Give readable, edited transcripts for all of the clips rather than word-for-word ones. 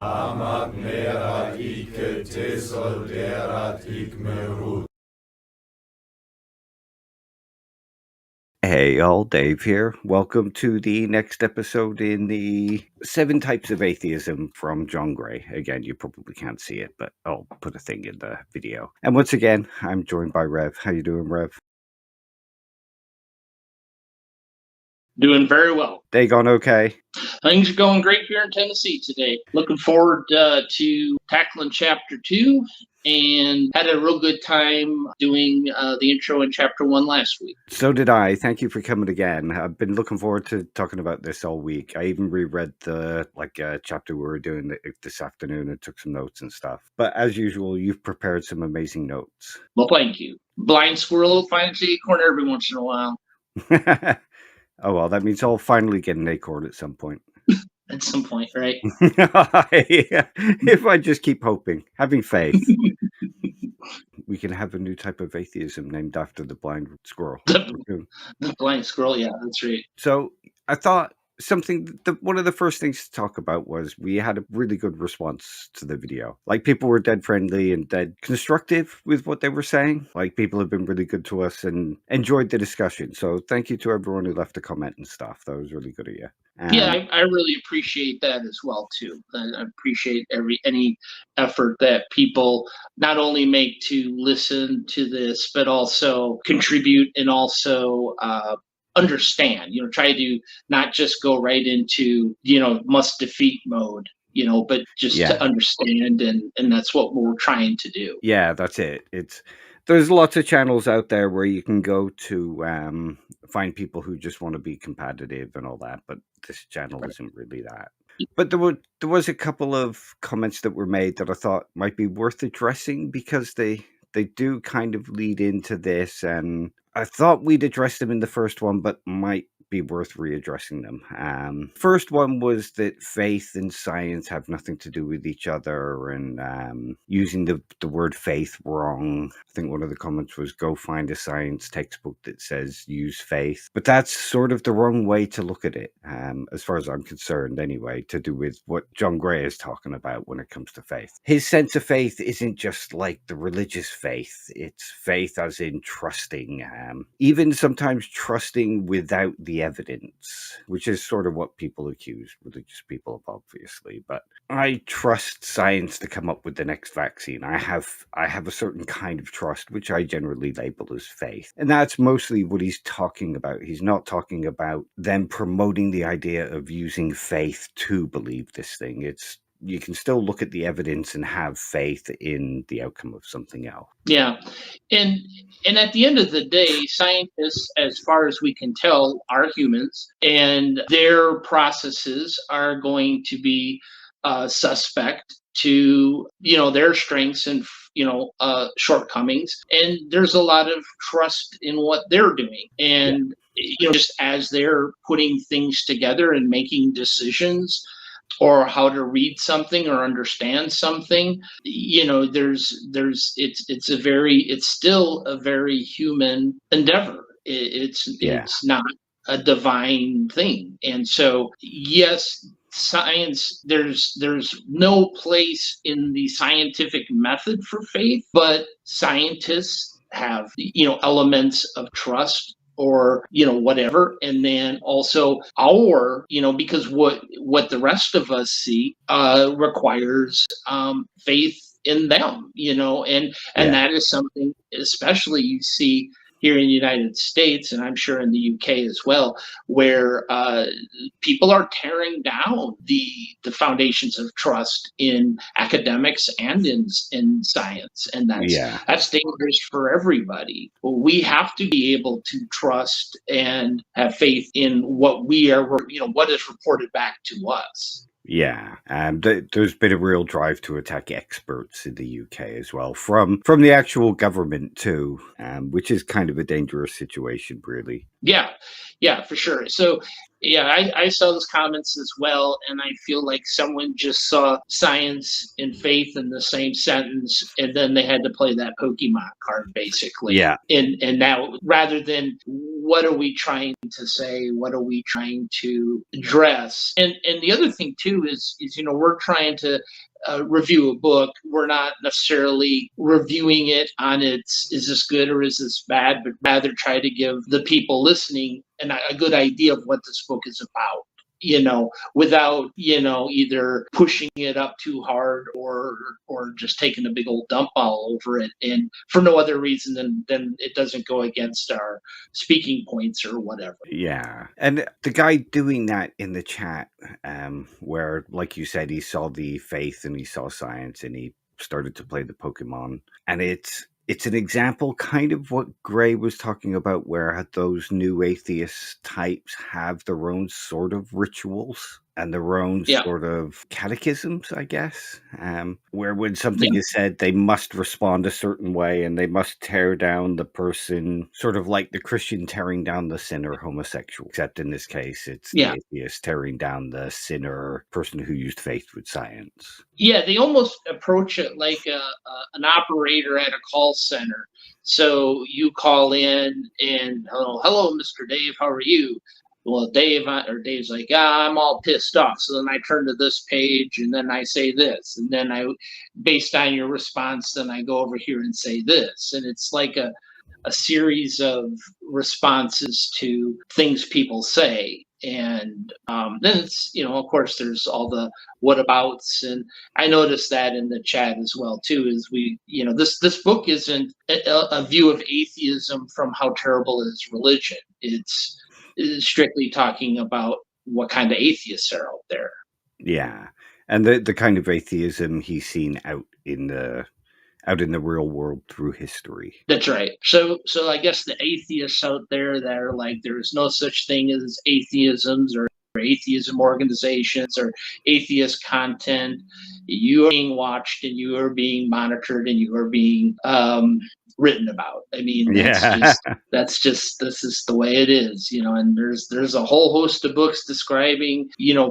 Hey all, Dave here. Welcome to the next episode in the Seven Types of Atheism from John Gray. Again, you probably can't see it, but I'll put a thing in the video. And once again, I'm joined by Rev. How you doing, Rev? Doing very well. Day gone okay? Things are going great here in Tennessee today. Looking forward to tackling Chapter 2 and had a real good time doing the intro in Chapter 1 last week. So did I. Thank you for coming again. I've been looking forward to talking about this all week. I even reread the chapter we were doing this afternoon and took some notes and stuff. But as usual, you've prepared some amazing notes. Well, thank you. Blind squirrel finds the acorn every once in a while. Oh, well, that means I'll finally get an acorn at some point. At some point, right? If I just keep hoping, having faith. We can have a new type of atheism named after the blind squirrel. The blind squirrel, yeah, that's right. So I thought one of the first things to talk about was we had a really good response to the video. Like, people were dead friendly and dead constructive with what they were saying. Like, people have been really good to us and enjoyed the discussion. So thank you to everyone who left a comment and stuff. That was really good of you. Yeah, I really appreciate that as well too. I appreciate any effort that people not only make to listen to this, but also contribute and also understand. Try to not just go right into must defeat mode. But just to understand, and that's what we're trying to do. Yeah, that's it. There's lots of channels out there where you can go to find people who just want to be competitive and all that, but this channel isn't really that. But there was a couple of comments that were made that I thought might be worth addressing because they do kind of lead into this, and I thought we'd address them in the first one, but might be worth readdressing them. First one was that faith and science have nothing to do with each other, and using the word faith wrong. I think one of the comments was, go find a science textbook that says use faith. But that's sort of the wrong way to look at it, as far as I'm concerned anyway, to do with what John Gray is talking about when it comes to faith. His sense of faith isn't just like the religious faith. It's faith as in trusting, even sometimes trusting without the evidence, which is sort of what people accuse religious people of, obviously. But I trust science to come up with the next vaccine. I have a certain kind of trust, which I generally label as faith. And that's mostly what he's talking about. He's not talking about them promoting the idea of using faith to believe this thing. You can still look at the evidence and have faith in the outcome of something else. Yeah. And at the end of the day, scientists, as far as we can tell, are humans, and their processes are going to be suspect to, their strengths and, shortcomings. And there's a lot of trust in what they're doing. And, just as they're putting things together and making decisions, or how to read something or understand something, it's still a very human endeavor. It's not a divine thing. And so, yes, science, there's no place in the scientific method for faith, but scientists have, elements of trust or whatever, and then also our because what the rest of us see requires faith in them, and that is something especially you see here in the United States, and I'm sure in the UK as well, where people are tearing down the foundations of trust in academics and in science, and that's dangerous for everybody. We have to be able to trust and have faith in what what is reported back to us. Yeah, there's been a real drive to attack experts in the UK as well, from the actual government too, which is kind of a dangerous situation, really. Yeah, for sure. So, yeah, I saw those comments as well, and I feel like someone just saw science and faith in the same sentence, and then they had to play that Pokemon card, basically. Yeah. And now, rather than what are we trying to say? What are we trying to address? And the other thing too is we're trying to review a book. We're not necessarily reviewing it on its is this good or is this bad, but rather try to give the people listening a good idea of what this book is about, without, either pushing it up too hard or just taking a big old dump all over it, and for no other reason than it doesn't go against our speaking points or whatever. Yeah. And the guy doing that in the chat, where, like you said, he saw the faith and he saw science and he started to play the Pokemon. And it's an example kind of what Gray was talking about, where those new atheist types have their own sort of rituals and their own sort of catechisms, I guess, where when something is said, they must respond a certain way and they must tear down the person, sort of like the Christian tearing down the sinner homosexual, except in this case, it's the atheist tearing down the sinner person who used faith with science. Yeah, they almost approach it like an operator at a call center. So you call in and, hello, Mr. Dave, how are you? Well, Dave's like, I'm all pissed off. So then I turn to this page and then I say this. And then based on your response, then I go over here and say this. And it's like a series of responses to things people say. And then it's, of course, there's all the whatabouts. And I noticed that in the chat as well, too, is this book isn't a view of atheism from how terrible is religion. It's strictly talking about what kind of atheists are out there. Yeah. And the kind of atheism he's seen out in the real world through history. That's right. So I guess the atheists out there that are like, there's no such thing as atheisms or atheism organizations or atheist content, you are being watched and you are being monitored and you are being written about. I mean, this is the way it is, and there's a whole host of books describing,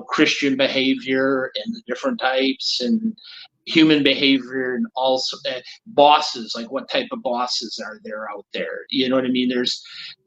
Christian behavior and the different types and human behavior, and also bosses, like what type of bosses are there out there, you know what I mean?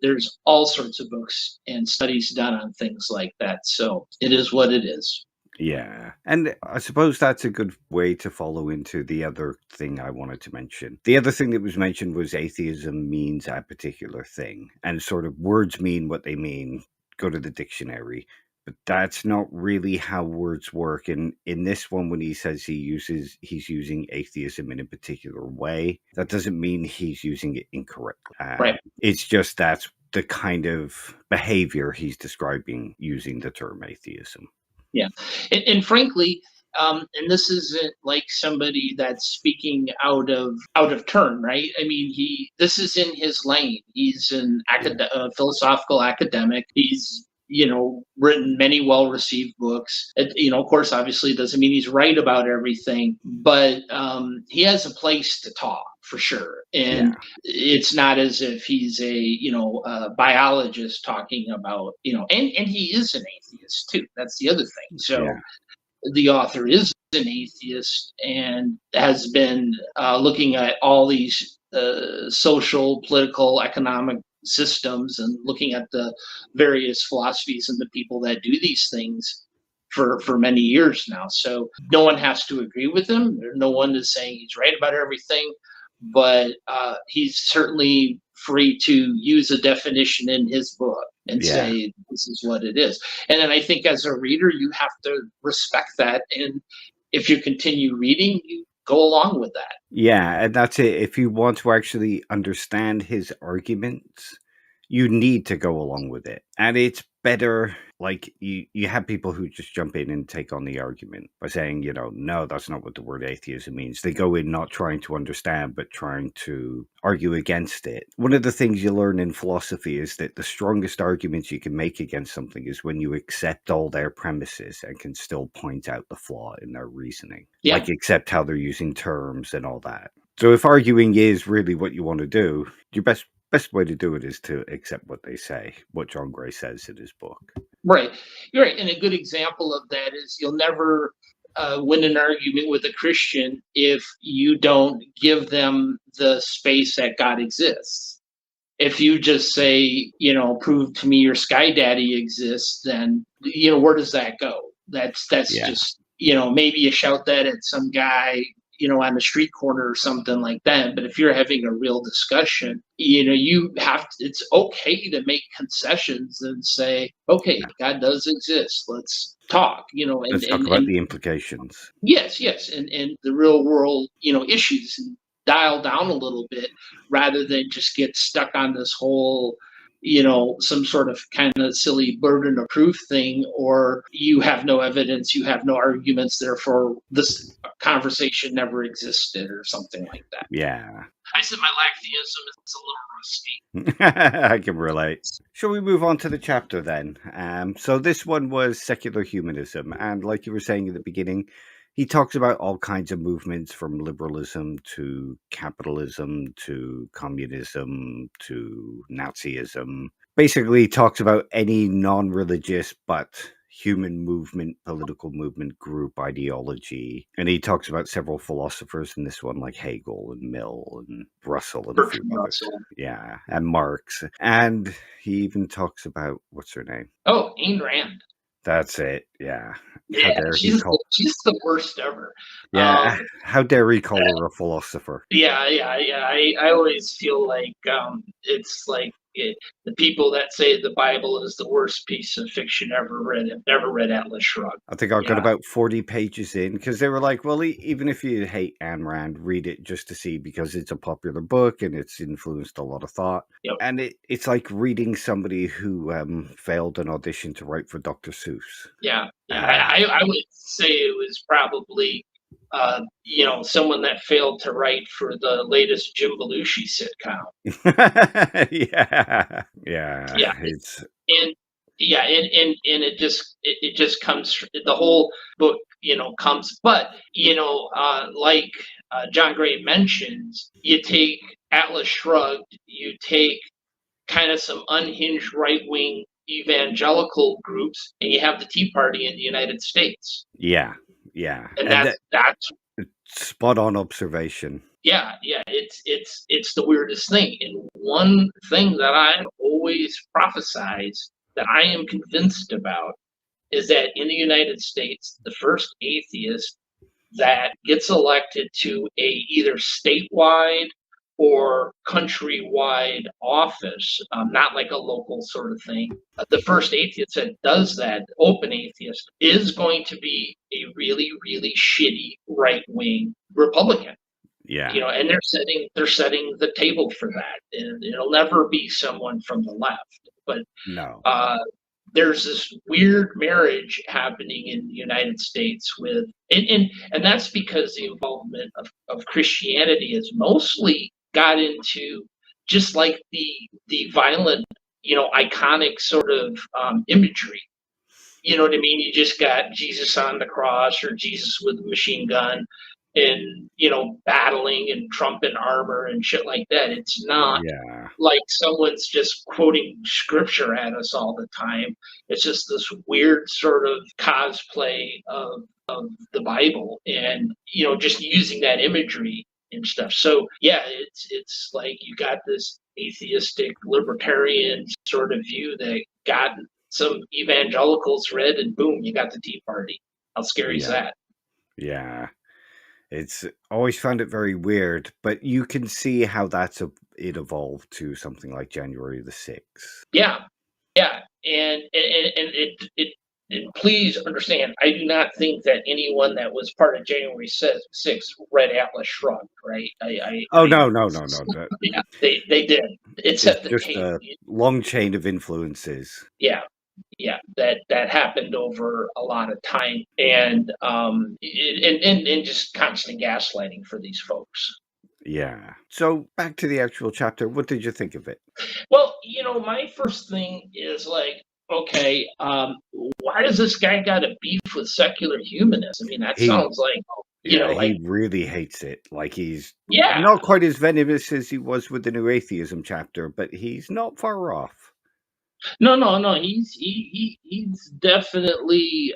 There's all sorts of books and studies done on things like that, so it is what it is. Yeah. And I suppose that's a good way to follow into the other thing I wanted to mention. The other thing that was mentioned was atheism means a particular thing, and sort of words mean what they mean. Go to the dictionary. But that's not really how words work. And in this one, when he says he's using atheism in a particular way, that doesn't mean he's using it incorrectly. Right. It's just that's the kind of behavior he's describing using the term atheism. Yeah. And frankly, and this isn't like somebody that's speaking out of turn, right? I mean, this is in his lane. He's an philosophical academic. He's written many well-received books. Of course, obviously, doesn't mean he's right about everything, but he has a place to talk for sure. And it's not as if he's a biologist talking about, and he is an atheist too. That's the other thing. So the author is an atheist and has been looking at all these social, political, economic systems and looking at the various philosophies and the people that do these things for many years now. So no one has to agree with him. No one is saying he's right about everything, but he's certainly free to use a definition in his book and say this is what it is. And then I think as a reader, you have to respect that. And if you continue reading, you go along with that. Yeah, and that's it. If you want to actually understand his arguments, you need to go along with it. And it's better, like, you have people who just jump in and take on the argument by saying, no, that's not what the word atheism means. They go in not trying to understand, but trying to argue against it. One of the things you learn in philosophy is that the strongest arguments you can make against something is when you accept all their premises and can still point out the flaw in their reasoning. Yeah. Like, accept how they're using terms and all that. So if arguing is really what you want to do, your best way to do it is to accept what they say, what John Gray says in his book. Right. You're right. And a good example of that is you'll never win an argument with a Christian if you don't give them the space that God exists. if you just say, prove to me your sky daddy exists, then, where does that go? That's just, maybe you shout that at some guy, on the street corner or something like that. But if you're having a real discussion, you have to, it's okay to make concessions and say, okay, God does exist. Let's talk, Let's talk about the implications. yes, and the real world, issues, and dial down a little bit rather than just get stuck on this whole, some sort of kind of silly burden of proof thing, or you have no evidence, you have no arguments, therefore this conversation never existed or something like that. Yeah. I said my theism is a little rusty. I can relate. Shall we move on to the chapter then? So this one was secular humanism, and like you were saying at the beginning, he talks about all kinds of movements from liberalism to capitalism to communism to Nazism. Basically, he talks about any non-religious but human movement, political movement, group, ideology. And he talks about several philosophers in this one, like Hegel and Mill and Russell and a few others. Yeah, and Marx. And he even talks about, what's her name? Oh, Ayn Rand. That's it, yeah. Yeah, she's the worst ever. Yeah, how dare he call her a philosopher? Yeah. I always feel like it's like the people that say the Bible is the worst piece of fiction ever read have never read Atlas Shrugged. I think I got about 40 pages in because they were like, well, even if you hate Ayn Rand, read it just to see, because it's a popular book and it's influenced a lot of thought. Yep. And it's like reading somebody who failed an audition to write for Dr. Seuss. Yeah. I would say it was probably someone that failed to write for the latest Jim Belushi sitcom. Yeah. It's and it just comes, the whole book, comes, but like John Gray mentions, you take Atlas Shrugged, you take kind of some unhinged right-wing evangelical groups, and you have the Tea Party in the United States. Yeah. And that's spot on observation. Yeah, it's the weirdest thing. And one thing that I always prophesied, that I am convinced about, is that in the United States, the first atheist that gets elected to a either statewide or countrywide office, not like a local sort of thing, the first atheist that does that, open atheist, is going to be a really, really shitty right-wing Republican. Yeah. And they're setting the table for that. And it'll never be someone from the left. But no. There's this weird marriage happening in the United States with, and that's because the involvement of Christianity has mostly got into just like the violent, iconic sort of imagery. You know what I mean? You just got Jesus on the cross, or Jesus with a machine gun, and battling, and Trump in armor and shit like that. It's not like someone's just quoting scripture at us all the time. It's just this weird sort of cosplay of the Bible, and just using that imagery and stuff. So yeah, it's like you got this atheistic libertarian sort of view that got some evangelicals read, and boom, you got the Tea Party. How scary is that? Yeah. It's always found it very weird, but you can see how it evolved to something like January the 6th. Yeah. And please understand, I do not think that anyone that was part of January 6th read Atlas Shrugged, right? No. Yeah, they did. It's just a long chain of influences. Yeah, that happened over a lot of time, and just constant gaslighting for these folks. Yeah. So back to the actual chapter. What did you think of it? Well, my first thing is like, okay, why does this guy got a beef with secular humanism? I mean, that sounds like, he really hates it. Like, he's not quite as venomous as he was with the New Atheism chapter, but he's not far off. No. He's definitely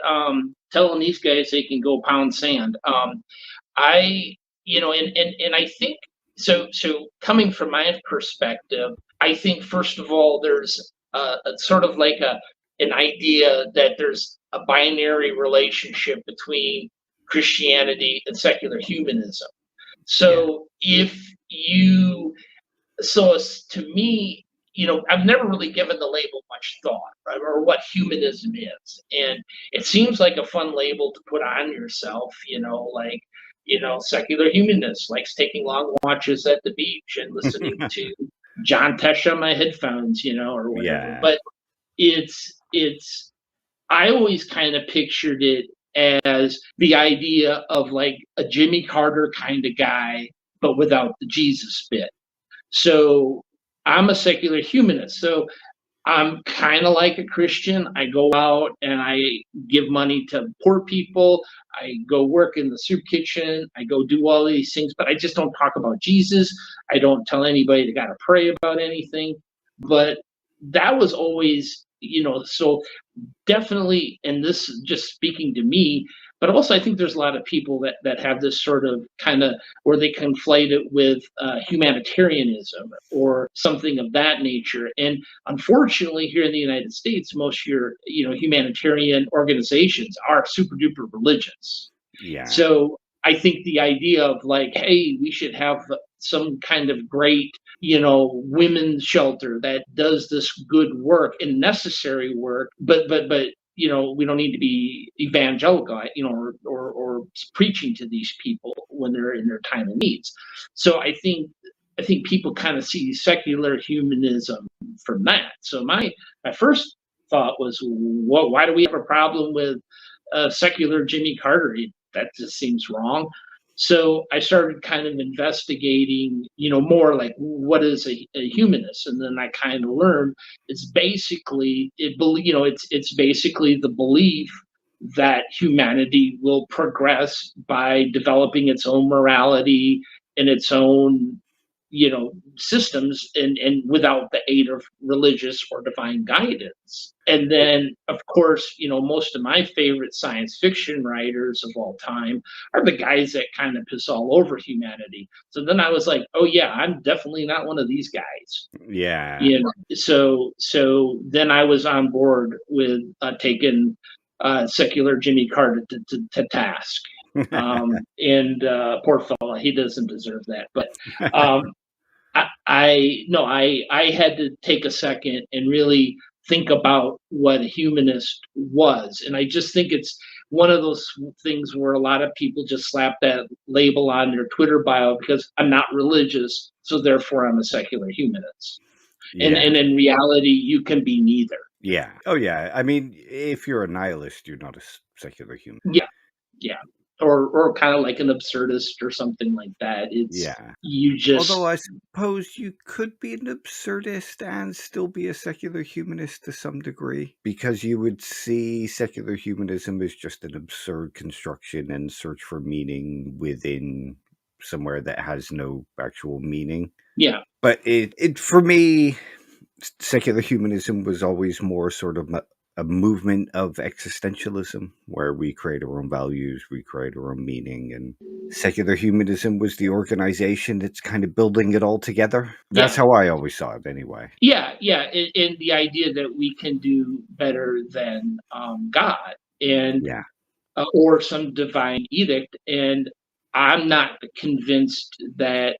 telling these guys they can go pound sand. And I think so. Coming from my perspective, I think first of all, there's a sort of like an idea that there's a binary relationship between Christianity and secular humanism. Yeah. So if you so to me, I've never really given the label much thought, right, or what humanism is, and it seems like a fun label to put on yourself, like secular humanist likes taking long watches at the beach and listening to John Tesh on my headphones, or whatever. Yeah. But it's I always kind of pictured it as the idea of like a Jimmy Carter kind of guy, but without the Jesus bit. So I'm a secular humanist. So I'm kind of like a Christian. I go out and I give money to poor people. I go work in the soup kitchen. I go do all these things, but I just don't talk about Jesus. I don't tell anybody they got to pray about anything. But that was always, so definitely, and this is just speaking to me, but also I think there's a lot of people that have this sort of kind of where they conflate it with humanitarianism or something of that nature. And unfortunately, here in the United States, most of your humanitarian organizations are super duper religious. Yeah. So I think the idea of like, hey, we should have some kind of great, women's shelter that does this good work and necessary work, but we don't need to be evangelical, or preaching to these people when they're in their time of needs. So I think people kind of see secular humanism from that. So my first thought was, why do we have a problem with secular Jimmy Carter? That just seems wrong. So I started kind of investigating, more like what is a humanist, and then I kind of learned it's basically it's basically the belief that humanity will progress by developing its own morality and its own systems, and without the aid of religious or divine guidance. And then of course, most of my favorite science fiction writers of all time are the guys that kind of piss all over humanity. So then I was like, oh yeah, I'm definitely not one of these guys. Yeah. So then I was on board with taking secular Jimmy Carter to task. And poor fella, he doesn't deserve that. But I had to take a second and really think about what a humanist was. And I just think it's one of those things where a lot of people just slap that label on their Twitter bio because I'm not religious, so therefore I'm a secular humanist. And Yeah. in reality, you can be neither. Yeah. Oh, yeah. I mean, if you're a nihilist, you're not a secular human. Yeah. Or kind of like an absurdist or something like that. It's Yeah. you just Although I suppose you could be an absurdist and still be a secular humanist to some degree, because you would see secular humanism as just an absurd construction and search for meaning within somewhere that has no actual meaning. yeah. But it for me, secular humanism was always more sort of a movement of existentialism where we create our own values, we create our own meaning, and secular humanism was the organization that's kind of building it all together. That's how I always saw it anyway. Yeah, and the idea that we can do better than God, and Yeah. or some divine edict, and I'm not convinced that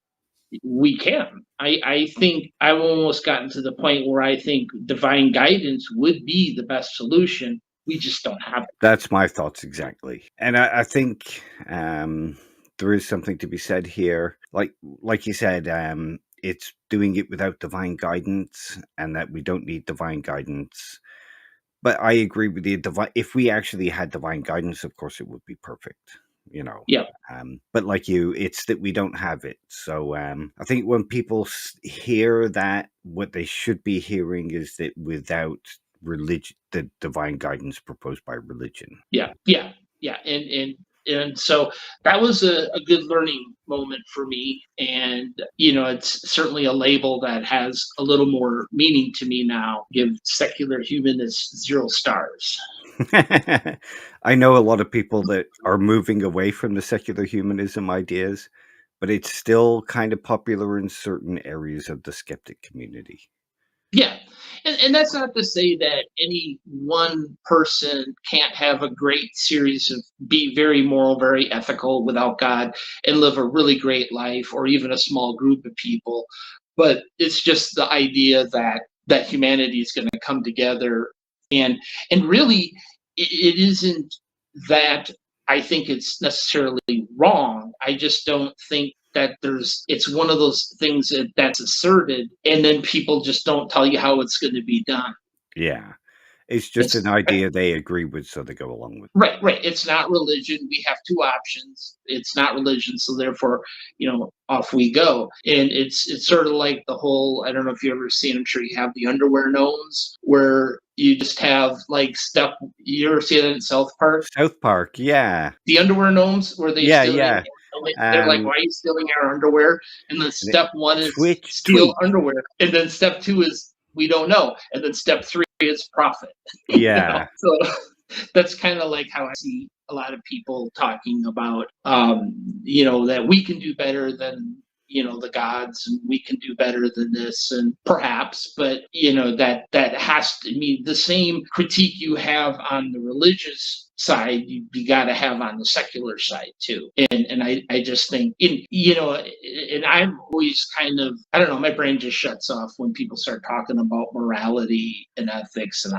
we can. I think I've almost gotten to the point where I think divine guidance would be the best solution. We just don't have it. That's my thoughts exactly. And I think there is something to be said here. Like you said, it's doing it without divine guidance, and that we don't need divine guidance. But I agree with you. If we actually had divine guidance, of course, it would be perfect. Yeah. But like you, it's that we don't have it. So I think when people hear that, what they should be hearing is that without religion, the divine guidance proposed by religion. Yeah. And so that was a good learning moment for me. And, it's certainly a label that has a little more meaning to me now. Give secular humanists 0 stars. I know a lot of people that are moving away from the secular humanism ideas, but it's still kind of popular in certain areas of the skeptic community. Yeah. And that's not to say that any one person can't have a great series of be very moral, very ethical without God and live a really great life, or even a small group of people. But it's just the idea that humanity is going to come together, and really it isn't that I think it's necessarily wrong. I just don't think that it's one of those things that's asserted, and then people just don't tell you how it's going to be done. Yeah. It's just It's an idea they agree with, so they go along with. right. It's not religion. We have two options. It's not religion, so therefore, off we go. And it's sort of like the whole. I don't know if you ever seen. I'm sure you have the underwear gnomes, where you just have like step. You ever see that in South Park? South Park, yeah. The underwear gnomes, where they Yeah, steal. yeah. They're like, "Why are you stealing our underwear?" And then step one is steal tweet. underwear, and then step two is we don't know, and then step three is profit. Yeah. So that's kind of like how I see a lot of people talking about, that we can do better than the gods, and we can do better than this, and perhaps, but that has to mean the same critique you have on the religious side, you got to have on the secular side too. And I just think and I'm always kind of, I don't know, my brain just shuts off when people start talking about morality and ethics, and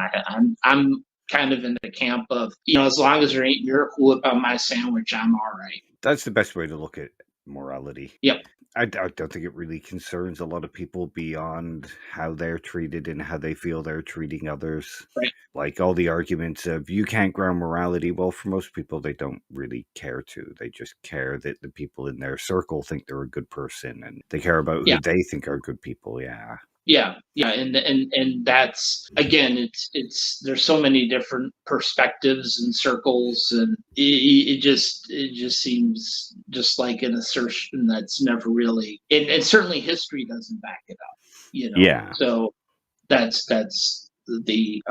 I'm kind of in the camp of, as long as there ain't miracle whip on my sandwich, I'm all right. That's the best way to look at morality. Yep. I don't think it really concerns a lot of people beyond how they're treated and how they feel they're treating others. Right. Like all the arguments of you can't ground morality. Well, for most people, they don't really care to. They just care that the people in their circle think they're a good person, and they care about who they think are good people. Yeah. Yeah, and that's, again, it's there's so many different perspectives and circles, and it just seems just like an assertion that's never really, and certainly history doesn't back it up, Yeah. So that's the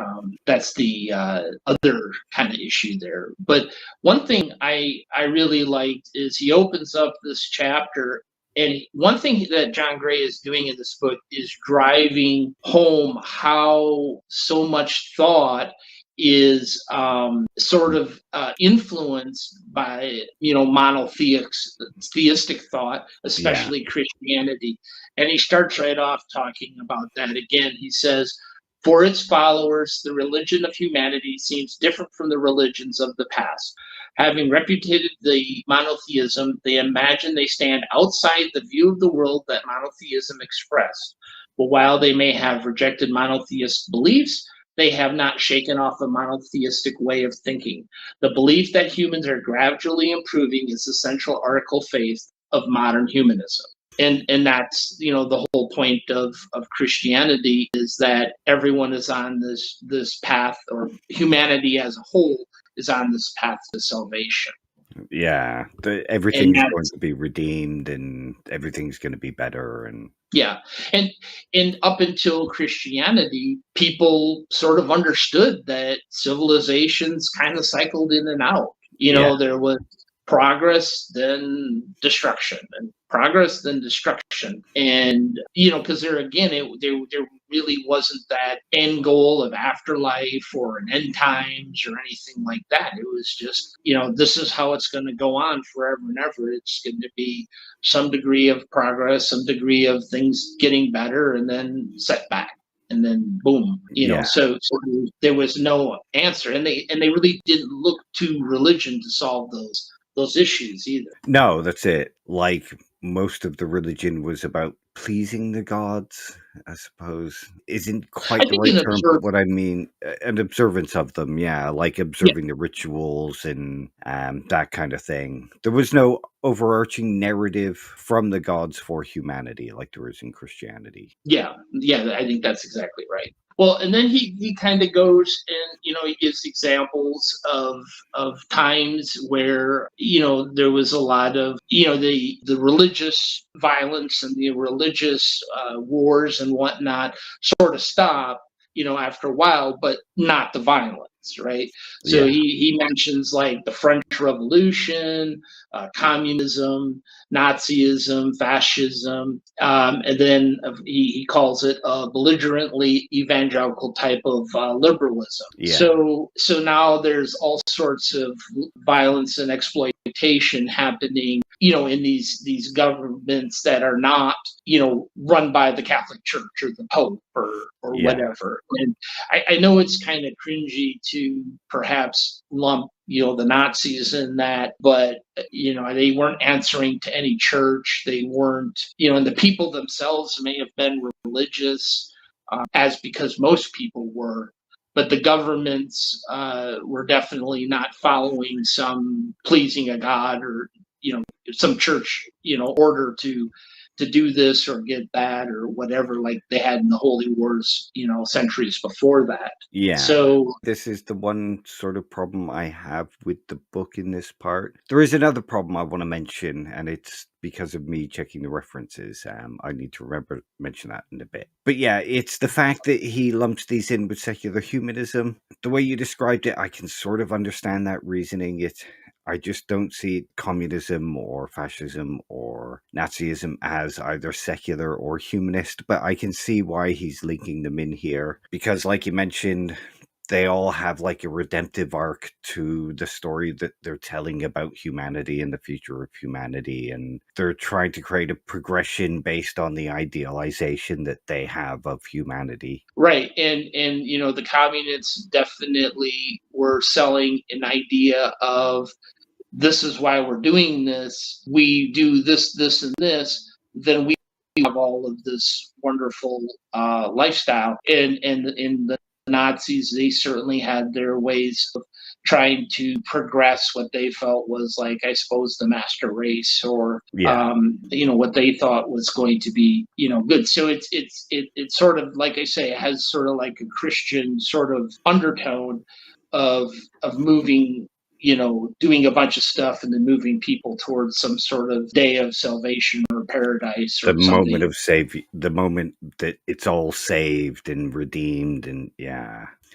other kind of issue there. But one thing I really liked is he opens up this chapter. And one thing that John Gray is doing in this book is driving home how so much thought is sort of influenced by monotheistic thought, especially Christianity. And he starts right off talking about that again. He says, for its followers, the religion of humanity seems different from the religions of the past. Having repudiated the monotheism, they imagine they stand outside the view of the world that monotheism expressed. But while they may have rejected monotheist beliefs, they have not shaken off a monotheistic way of thinking. The belief that humans are gradually improving is the central article faith of modern humanism. And that's the whole point of Christianity, is that everyone is on this path, or humanity as a whole is on this path to salvation. Yeah, everything's going to be redeemed, and everything's going to be better. And and up until Christianity, people sort of understood that civilizations kind of cycled in and out. There was progress, then destruction, and progress, then destruction. And because there really wasn't that end goal of afterlife or an end times or anything like that. It was just, this is how it's going to go on forever and ever. It's going to be some degree of progress, some degree of things getting better, and then setback, and then boom. So there was no answer, and they really didn't look to religion to solve those issues either. No, that's it. Like, most of the religion was about pleasing the gods, I suppose. Isn't quite the right term, but what I mean, an observance of them, like observing the rituals and that kind of thing. There was no overarching narrative from the gods for humanity like there is in Christianity. Yeah, I think that's exactly right. Well, and then he kind of goes and he gives examples of times where there was a lot of the religious violence and the religious wars and whatnot sort of stopped after a while, but not the violence. right? So he mentions like the French Revolution, communism, Nazism, fascism, and then he calls it a belligerently evangelical type of liberalism. So now there's all sorts of violence and exploitation happening, in these governments that are not, run by the Catholic Church or the Pope or whatever. And I know it's kind of cringy to perhaps lump, the Nazis in that, but they weren't answering to any church. They weren't, and the people themselves may have been religious, as because most people were, but the governments were definitely not following some pleasing a God or some church order to do this or get that or whatever, like they had in the Holy Wars, centuries before that. Yeah. So this is the one sort of problem I have with the book in this part. There is another problem I want to mention, and it's because of me checking the references. I need to remember to mention that in a bit. But yeah, it's the fact that he lumps these in with secular humanism. The way you described it, I can sort of understand that reasoning. I just don't see communism or fascism or Nazism as either secular or humanist, but I can see why he's linking them in here. Because like you mentioned, they all have like a redemptive arc to the story that they're telling about humanity and the future of humanity. And they're trying to create a progression based on the idealization that they have of humanity. Right. And the communists definitely were selling an idea of, this is why we're doing this. We do this, this, and this. Then we have all of this wonderful lifestyle. And in the Nazis, they certainly had their ways of trying to progress what they felt was, like, I suppose, the master race, or what they thought was going to be good. So it's sort of, like I say, it has sort of like a Christian sort of undertone of moving, doing a bunch of stuff and then moving people towards some sort of day of salvation or paradise or the something. moment of the moment that it's all saved and redeemed, and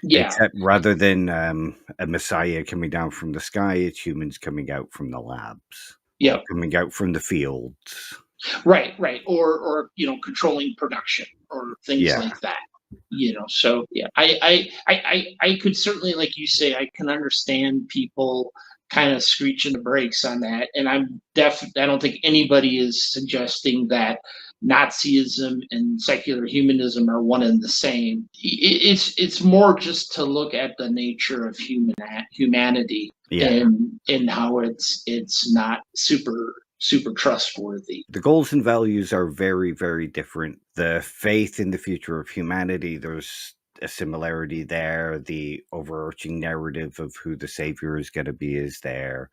except rather than a messiah coming down from the sky, it's humans coming out from the labs, coming out from the fields, right, or controlling production or things like that. So I could certainly, like you say, I can understand people kind of screeching the brakes on that, and I don't think anybody is suggesting that Nazism and secular humanism are one and the same. It's more just to look at the nature of humanity and how it's not super trustworthy. The goals and values are very, very different. The faith in the future of humanity, there's a similarity there. The overarching narrative of who the savior is going to be is there.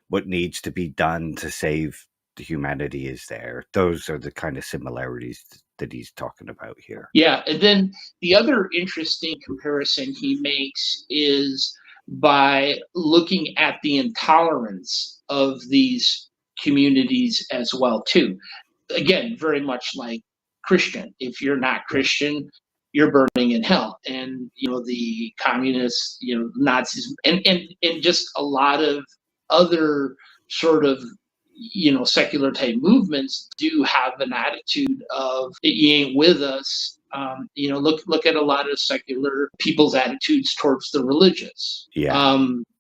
What needs to be done to save the humanity is there. Those are the kind of similarities that he's talking about here. Yeah, and then the other interesting comparison he makes is by looking at the intolerance of these communities as well too. Again, very much like Christian. If you're not Christian, you're burning in hell. And the communists, Nazis, and just a lot of other sort of secular type movements do have an attitude of, you ain't with us. Look at a lot of secular people's attitudes towards the religious.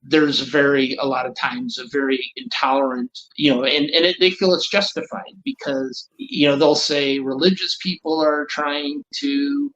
There's a lot of times a very intolerant, they feel it's justified because, they'll say religious people are trying to,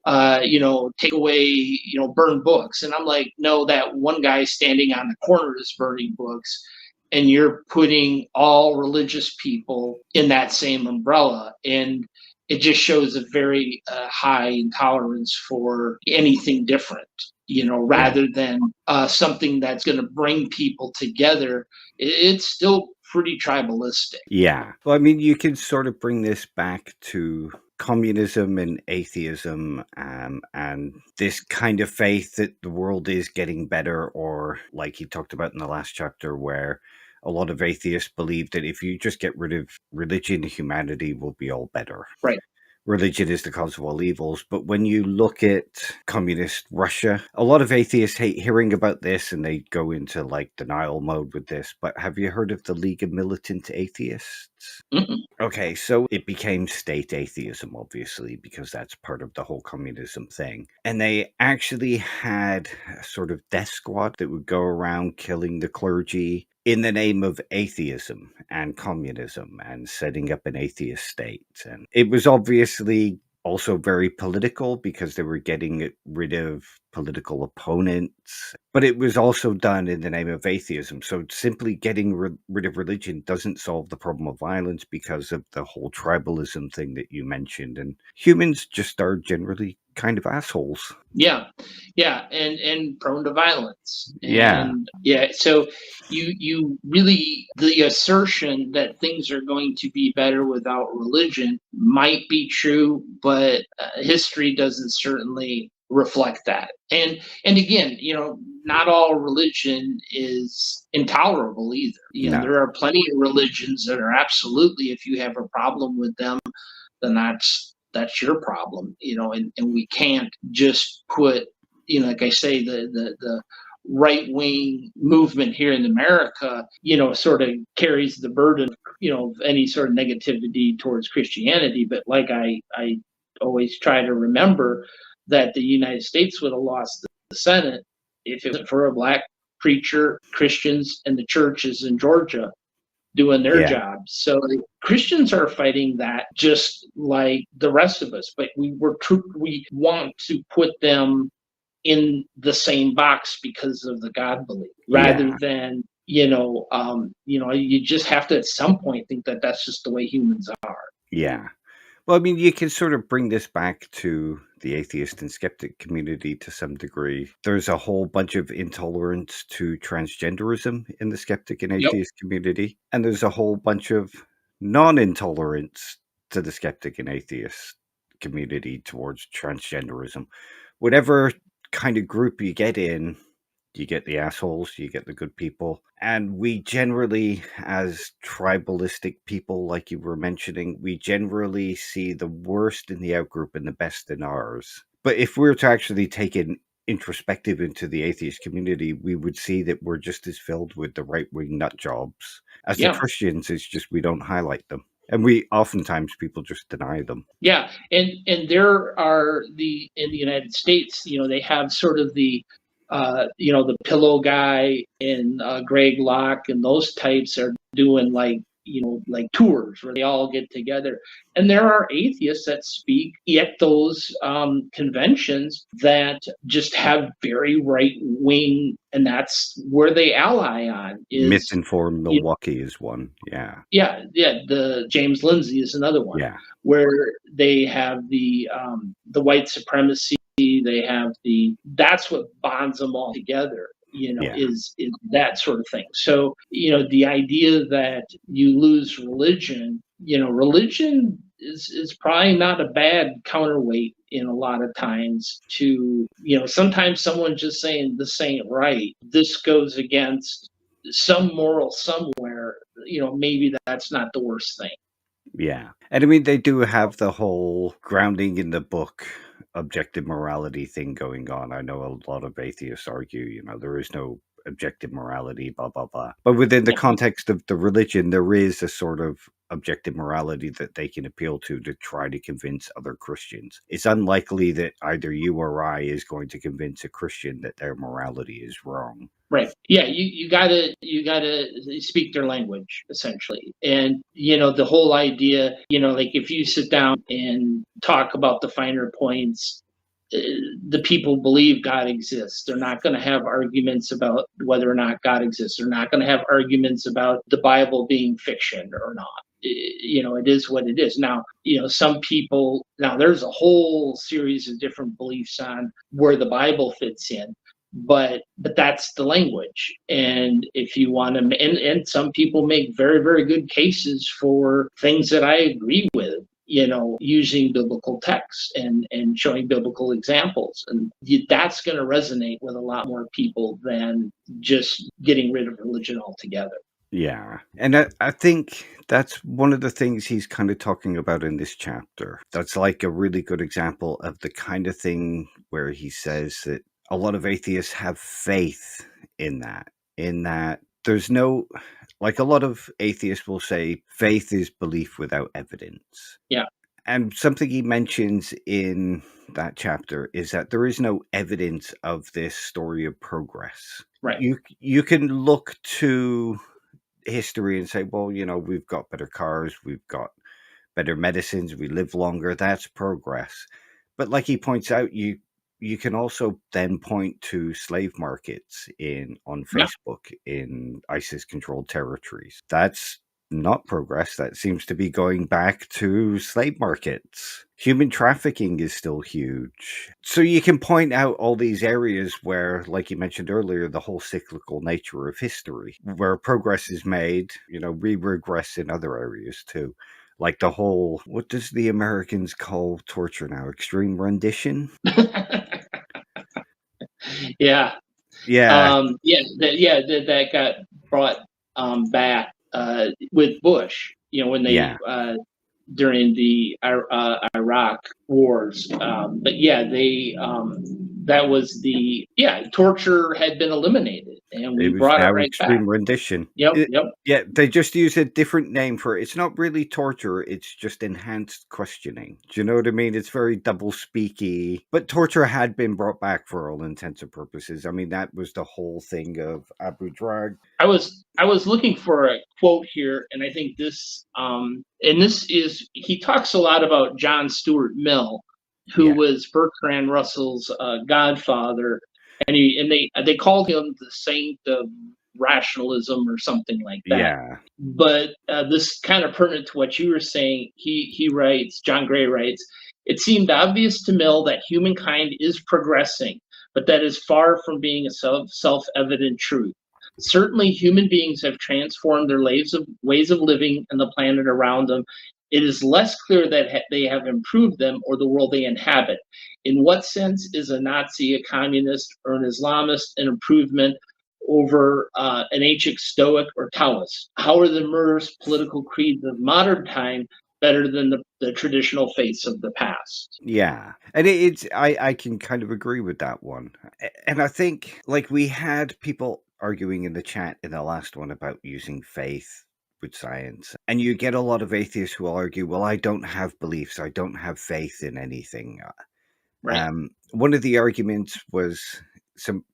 take away, burn books. And I'm like, no, that one guy standing on the corner is burning books. And you're putting all religious people in that same umbrella. And it just shows a very high intolerance for anything different, rather than something that's going to bring people together. It's still pretty tribalistic. Yeah. Well, I mean, you can sort of bring this back to communism and atheism, and this kind of faith that the world is getting better, or like he talked about in the last chapter, where a lot of atheists believe that if you just get rid of religion, humanity will be all better. Right. religion is the cause of all evils. But when you look at communist Russia, a lot of atheists hate hearing about this and they go into like denial mode with this. But have you heard of the League of Militant Atheists? Mm-mm. Okay, so it became state atheism, obviously, because that's part of the whole communism thing. And they actually had a sort of death squad that would go around killing the clergy in the name of atheism and communism and setting up an atheist state. And it was obviously also very political because they were getting rid of political opponents, but it was also done in the name of atheism. So simply getting rid of religion doesn't solve the problem of violence because of the whole tribalism thing that you mentioned. And humans just are generally kind of assholes. Yeah, and prone to violence. Yeah. And yeah, so you really, the assertion that things are going to be better without religion might be true, but history doesn't certainly reflect that. And again, not all religion is intolerable either. No. There are plenty of religions that are absolutely, if you have a problem with them, then that's your problem, and we can't just put, like I say, the right wing movement here in America, sort of carries the burden, of any sort of negativity towards Christianity. But like I always try to remember that the United States would have lost the Senate if it wasn't for a black preacher, Christians, and the churches in Georgia doing their jobs. So Christians are fighting that just like the rest of us, but we want to put them in the same box because of the God belief, rather than you just have to at some point think that that's just the way humans are. Yeah. Well, I mean, you can sort of bring this back to the atheist and skeptic community to some degree. There's a whole bunch of intolerance to transgenderism in the skeptic and atheist community, and there's a whole bunch of non-intolerance to the skeptic and atheist community towards transgenderism. Whatever kind of group you get in, you get the assholes, you get the good people. And we generally, as tribalistic people, like you were mentioning, we generally see the worst in the outgroup and the best in ours. But if we were to actually take an introspective into the atheist community, we would see that we're just as filled with the right-wing nut jobs as the Christians. It's just we don't highlight them. And oftentimes people just deny them. Yeah. And there are in the United States, they have sort of the pillow guy and Greg Locke and those types are doing like tours where they all get together. And there are atheists that speak at those conventions that just have very right wing, and that's where they ally on. Misinformed Milwaukee is one. Yeah. The James Lindsay is another one. Yeah. Where they have the white supremacy. They have that's what bonds them all together, is that sort of thing. So, the idea that you lose religion, religion is probably not a bad counterweight in a lot of times to, sometimes someone just saying this ain't right. This goes against some moral somewhere, maybe that's not the worst thing. Yeah. And I mean, they do have the whole grounding in the book objective morality thing going on. I know a lot of atheists argue, there is no objective morality, blah, blah, blah. But within the context of the religion, there is a sort of objective morality that they can appeal to try to convince other Christians. It's unlikely that either you or I is going to convince a Christian that their morality is wrong. Right. Yeah, you gotta speak their language, essentially. And the whole idea, like if you sit down and talk about the finer points, the people believe God exists. They're not going to have arguments about whether or not God exists. They're not going to have arguments about the Bible being fiction or not. It is what it is. Now, some people, there's a whole series of different beliefs on where the Bible fits in. But that's the language. And if you want to, and some people make very, very good cases for things that I agree with, using biblical texts and showing biblical examples. And that's going to resonate with a lot more people than just getting rid of religion altogether. Yeah. And I think that's one of the things he's kind of talking about in this chapter. That's like a really good example of the kind of thing where he says that a lot of atheists have faith in that there's no, like a lot of atheists will say faith is belief without evidence. Yeah. And something he mentions in that chapter is that there is no evidence of this story of progress. Right. You can look to history and say, well, we've got better cars, we've got better medicines, we live longer. That's progress. But like he points out, you can also then point to slave markets on Yeah. Facebook in ISIS controlled territories. That's not progress. That seems to be going back to slave markets. Human trafficking is still huge. So you can point out all these areas where, like you mentioned earlier, the whole cyclical nature of history, where progress is made, we regress in other areas too. Like the whole, what does the Americans call torture now? Extreme rendition? Yeah. Yeah. That got brought back with Bush. When they Yeah. during the Iraq wars. But yeah, they that was torture had been eliminated, and It we was brought it now right back. extreme rendition. Yep, yep. Yeah, they just use a different name for it. It's not really torture, it's just enhanced questioning. Do you know what I mean? It's very double speaky. But torture had been brought back for all intents and purposes. I mean, that was the whole thing of Abu Drag. I was looking for a quote here, and I think this is he talks a lot about John Stuart Mill, who Yeah. was Bertrand Russell's godfather, and they called him the saint of rationalism or something like that. Yeah. But this kind of pertinent to what you were saying. He writes, John Gray writes, it seemed obvious to Mill that humankind is progressing, but that is far from being a self-evident truth. Certainly, human beings have transformed their ways of living and the planet around them. It is less clear that they have improved them or the world they inhabit. In what sense is a Nazi, a communist, or an Islamist an improvement over an ancient Stoic or Taoist? How are the murderous political creeds of modern time better than the traditional faiths of the past? Yeah. And I can kind of agree with that one. And I think, like, we had people arguing in the chat in the last one about using faith with science. And you get a lot of atheists who will argue, well, I don't have beliefs, I don't have faith in anything. Right. One of the arguments was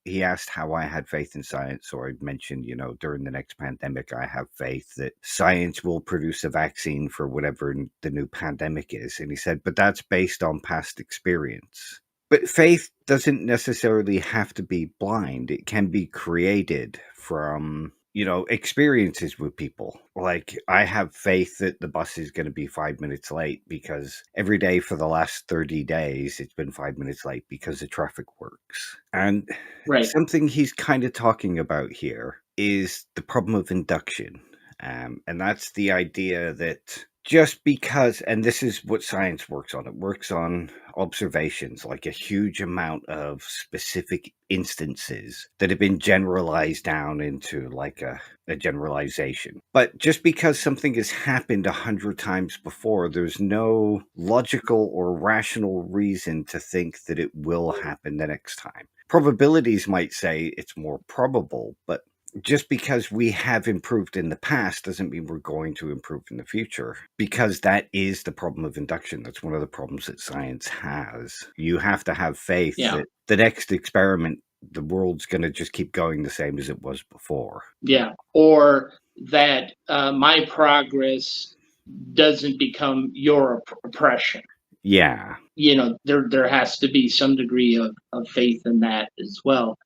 he asked how I had faith in science, or I'd mentioned, during the next pandemic, I have faith that science will produce a vaccine for whatever the new pandemic is. And he said, but that's based on past experience. But faith doesn't necessarily have to be blind. It can be created from experiences with people. Like, I have faith that the bus is going to be 5 minutes late because every day for the last 30 days, it's been 5 minutes late because the traffic works. And Right. something he's kind of talking about here is the problem of induction. And that's the idea that just because, and this is what science works on, it works on observations, like a huge amount of specific instances that have been generalized down into like a generalization. But just because something has happened 100 times before, there's no logical or rational reason to think that it will happen the next time. Probabilities might say it's more probable, but just because we have improved in the past doesn't mean we're going to improve in the future, because that is the problem of induction. That's one of the problems that science has. You have to have faith that the next experiment, the world's going to just keep going the same as it was before. Yeah. Or that my progress doesn't become your oppression. Yeah. There has to be some degree of faith in that as well.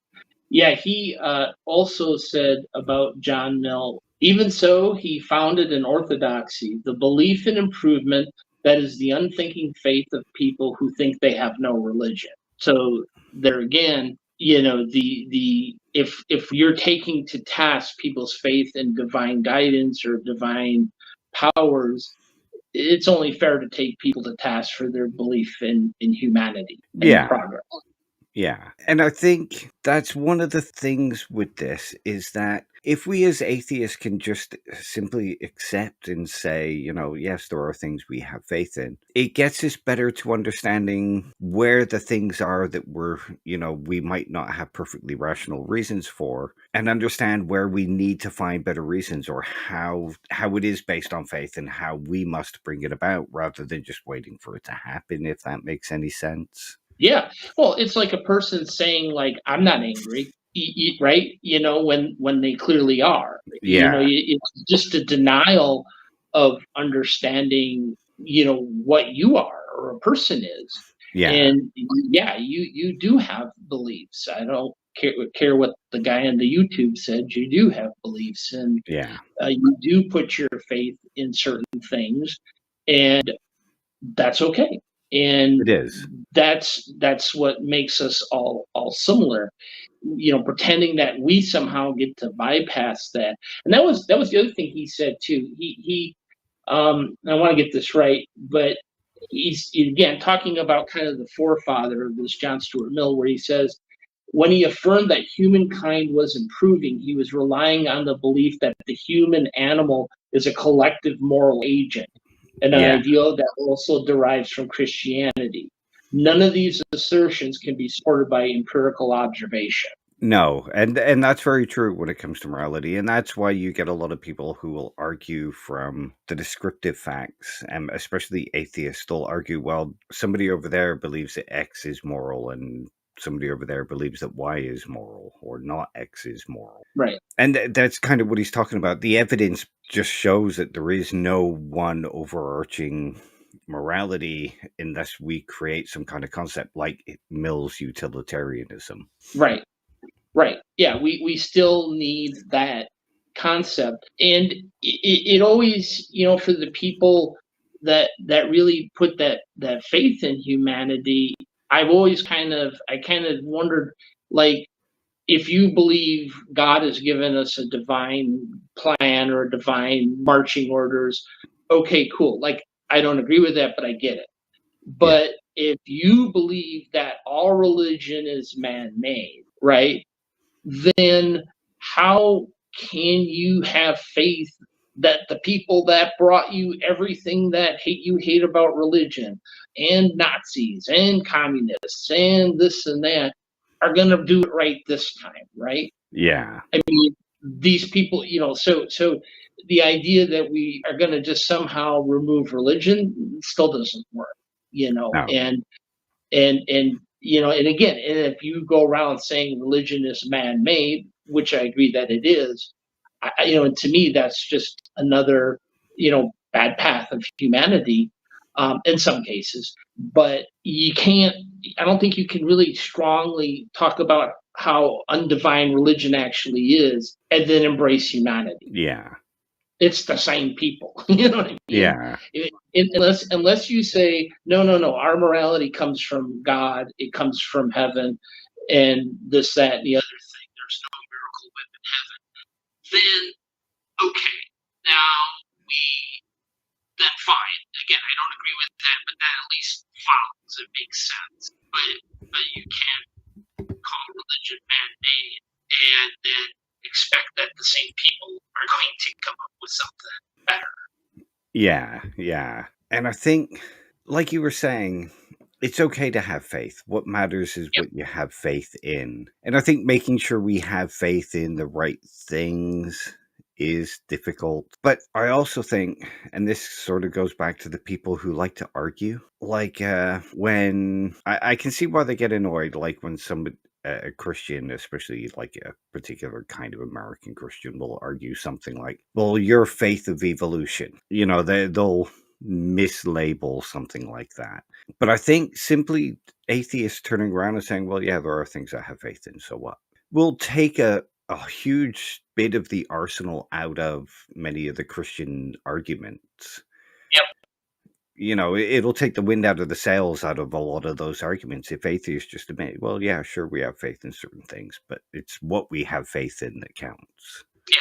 Yeah, he also said about John Mill, even so, he founded an orthodoxy, the belief in improvement that is the unthinking faith of people who think they have no religion. So there again, if you're taking to task people's faith in divine guidance or divine powers, it's only fair to take people to task for their belief in humanity and progress. Yeah. And I think that's one of the things with this is that if we as atheists can just simply accept and say, yes, there are things we have faith in, it gets us better to understanding where the things are that we might not have perfectly rational reasons for, and understand where we need to find better reasons, or how it is based on faith and how we must bring it about rather than just waiting for it to happen, if that makes any sense. Yeah. Well, it's like a person saying, like, I'm not angry, right? When they clearly are. Yeah. It's just a denial of understanding, what you are or a person is. Yeah. And yeah, you do have beliefs. I don't care what the guy on the YouTube said. You do have beliefs, and Yeah. you do put your faith in certain things, and that's okay. And It is. that's what makes us all similar. Pretending that we somehow get to bypass that. And that was the other thing he said too. He I want to get this right, but he's again talking about kind of the forefather of this John Stuart Mill, where he says, when he affirmed that humankind was improving, he was relying on the belief that the human animal is a collective moral agent, an Yeah. ideal that also derives from Christianity. None of these assertions can be supported by empirical observation. No, and that's very true when it comes to morality, and that's why you get a lot of people who will argue from the descriptive facts, and especially atheists. They'll argue, well, somebody over there believes that X is moral, and somebody over there believes that Y is moral, or not X is moral. Right. And that's kind of what he's talking about. The evidence just shows that there is no one overarching morality unless we create some kind of concept like Mill's utilitarianism. Right. Right. Yeah, we still need that concept. And it always, for the people that really put that faith in humanity, I kind of wondered, like, if you believe God has given us a divine plan or divine marching orders, okay, cool. Like, I don't agree with that, but I get it. Yeah. But if you believe that all religion is man-made, right? Then how can you have faith that the people that brought you everything that you hate about religion, and Nazis and communists and this and that, are going to do it right this time, right? Yeah. I mean, these people, so the idea that we are going to just somehow remove religion still doesn't work, No. and again, and if you go around saying religion is man-made, which I agree that it is, and to me that's just another bad path of humanity, in some cases. But you can't. I don't think you can really strongly talk about how undivine religion actually is and then embrace humanity. Yeah. It's the same people. You know what I mean? Yeah. Unless you say no, our morality comes from God, it comes from heaven, and this, that, and the other thing. There's no miracle within heaven. Then okay, now we then fine. Again, I don't agree with that, but that at least follows. It makes sense. But you can't call religion man-made and then expect that the same people are going to come up with something better. Yeah. Yeah. And I think, like you were saying, it's okay to have faith. What matters is Yep. what you have faith in. And I think making sure we have faith in the right things is difficult. But I also think, and this sort of goes back to the people who like to argue, like when I can see why they get annoyed, like when somebody, a Christian, especially like a particular kind of American Christian, will argue something like, well, your faith of evolution. They'll mislabel something like that. But I think simply atheists turning around and saying, well, yeah, there are things I have faith in, so what? Will take a huge bit of the arsenal out of many of the Christian arguments. Yep. It'll take the wind out of the sails out of a lot of those arguments if atheists just admit, well, yeah, sure, we have faith in certain things, but it's what we have faith in that counts. Yeah.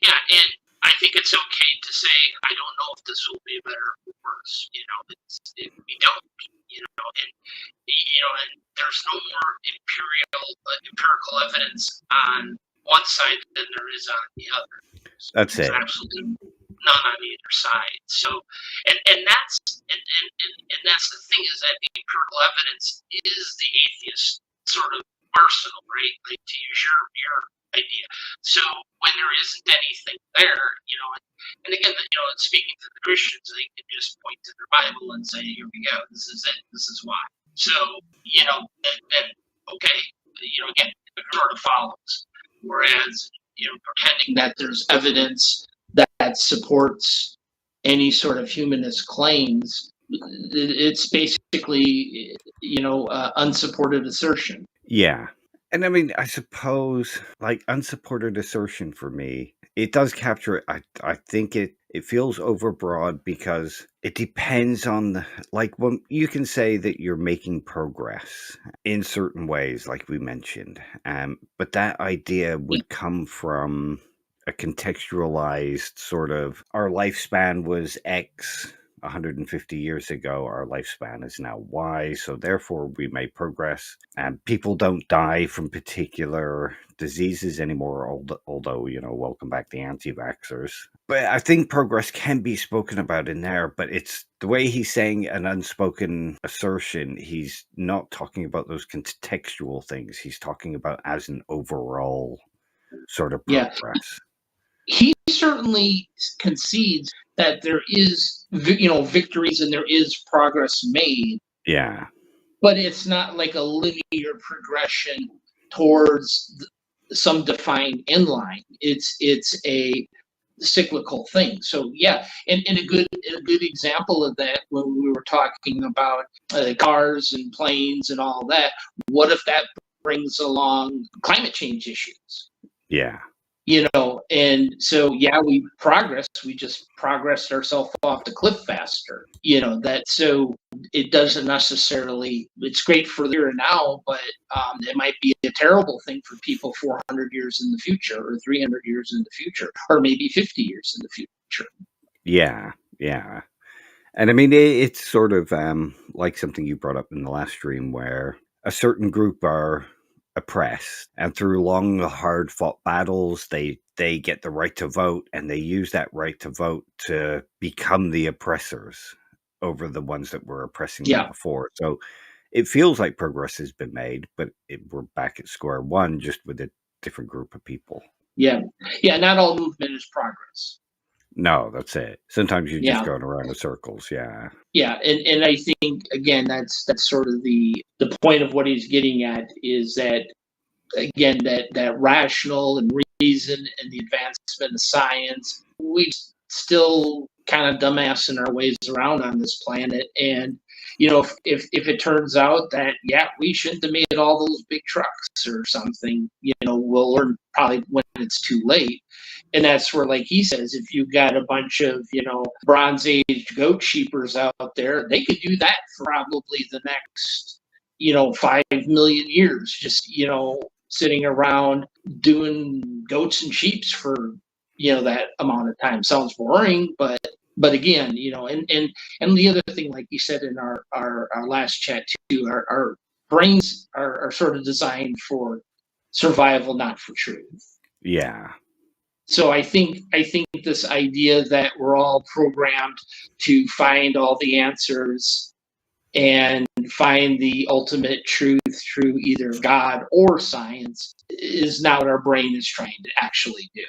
Yeah. And I think it's okay to say, I don't know if this will be better or worse. We don't. and there's no more empirical evidence on one side than there is on the other. That's it. Absolutely none on either side. So, and that's the thing, is that the empirical evidence is the atheist sort of arsenal, right? Like, to use your idea. So when there isn't anything there, and again, speaking to the Christians, they can just point to their Bible and say, "Here we go. This is it. This is why." So then okay, again, it sort of follows. Whereas pretending that there's evidence that supports any sort of humanist claims, it's basically unsupported assertion. Yeah. And I mean, I suppose, like, unsupported assertion for me, it does capture it. I think it feels overbroad because it depends on, when you can say that you're making progress in certain ways, like we mentioned, but that idea would come from a contextualized sort of, our lifespan was X 150 years ago, our lifespan is now Y, so therefore we made progress. And people don't die from particular diseases anymore, although, welcome back the anti-vaxxers. But I think progress can be spoken about in there, but it's the way he's saying an unspoken assertion, he's not talking about those contextual things. He's talking about as an overall sort of progress. He certainly concedes that there is, victories and there is progress made. Yeah. But it's not like a linear progression towards some defined end line. It's a cyclical thing. So yeah, and a good example of that, when we were talking about cars and planes and all that, what if that brings along climate change issues? Yeah. And so, we progressed. We just progressed ourselves off the cliff faster. So it doesn't necessarily, it's great for the here and now, but it might be a terrible thing for people 400 years in the future, or 300 years in the future, or maybe 50 years in the future. Yeah, yeah. And I mean, it's sort of like something you brought up in the last stream, where a certain group are oppressed, and through long, hard-fought battles, they get the right to vote, and they use that right to vote to become the oppressors over the ones that were oppressing them before. So it feels like progress has been made, but we're back at square one, just with a different group of people. Yeah. Not all movement is progress. No, that's it. Sometimes you're just going around in circles. Yeah. Yeah, and I think, again, that's sort of the point of what he's getting at, is that, again, that rational and reason and the advancement of science, we still kind of dumbassing our ways around on this planet. And if it turns out that we shouldn't have made all those big trucks or something, we'll learn probably when it's too late. And that's where, like he says, if you've got a bunch of Bronze Age goat sheepers out there, they could do that for probably the next 5 million years, just sitting around doing goats and sheeps for that amount of time. Sounds boring, but again, and the other thing, like you said in our last chat too, our brains are sort of designed for survival, not for truth. Yeah. So I think this idea that we're all programmed to find all the answers and find the ultimate truth through either God or science is not what our brain is trying to actually do.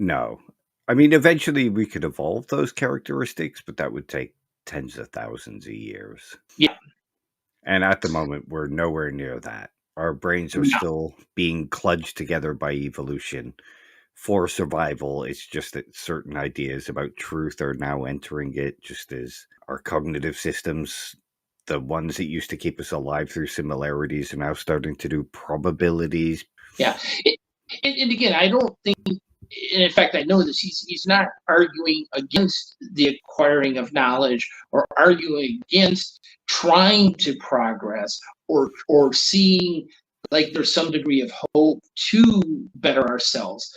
No. I mean, eventually we could evolve those characteristics, but that would take tens of thousands of years. Yeah. And at the moment, we're nowhere near that. Our brains are still being kludged together by evolution for survival. It's just that certain ideas about truth are now entering it, just as our cognitive systems, the ones that used to keep us alive through similarities, are now starting to do probabilities. Yeah. And again, I don't think, and in fact, I know this, he's not arguing against the acquiring of knowledge or arguing against trying to progress or seeing like there's some degree of hope to better ourselves.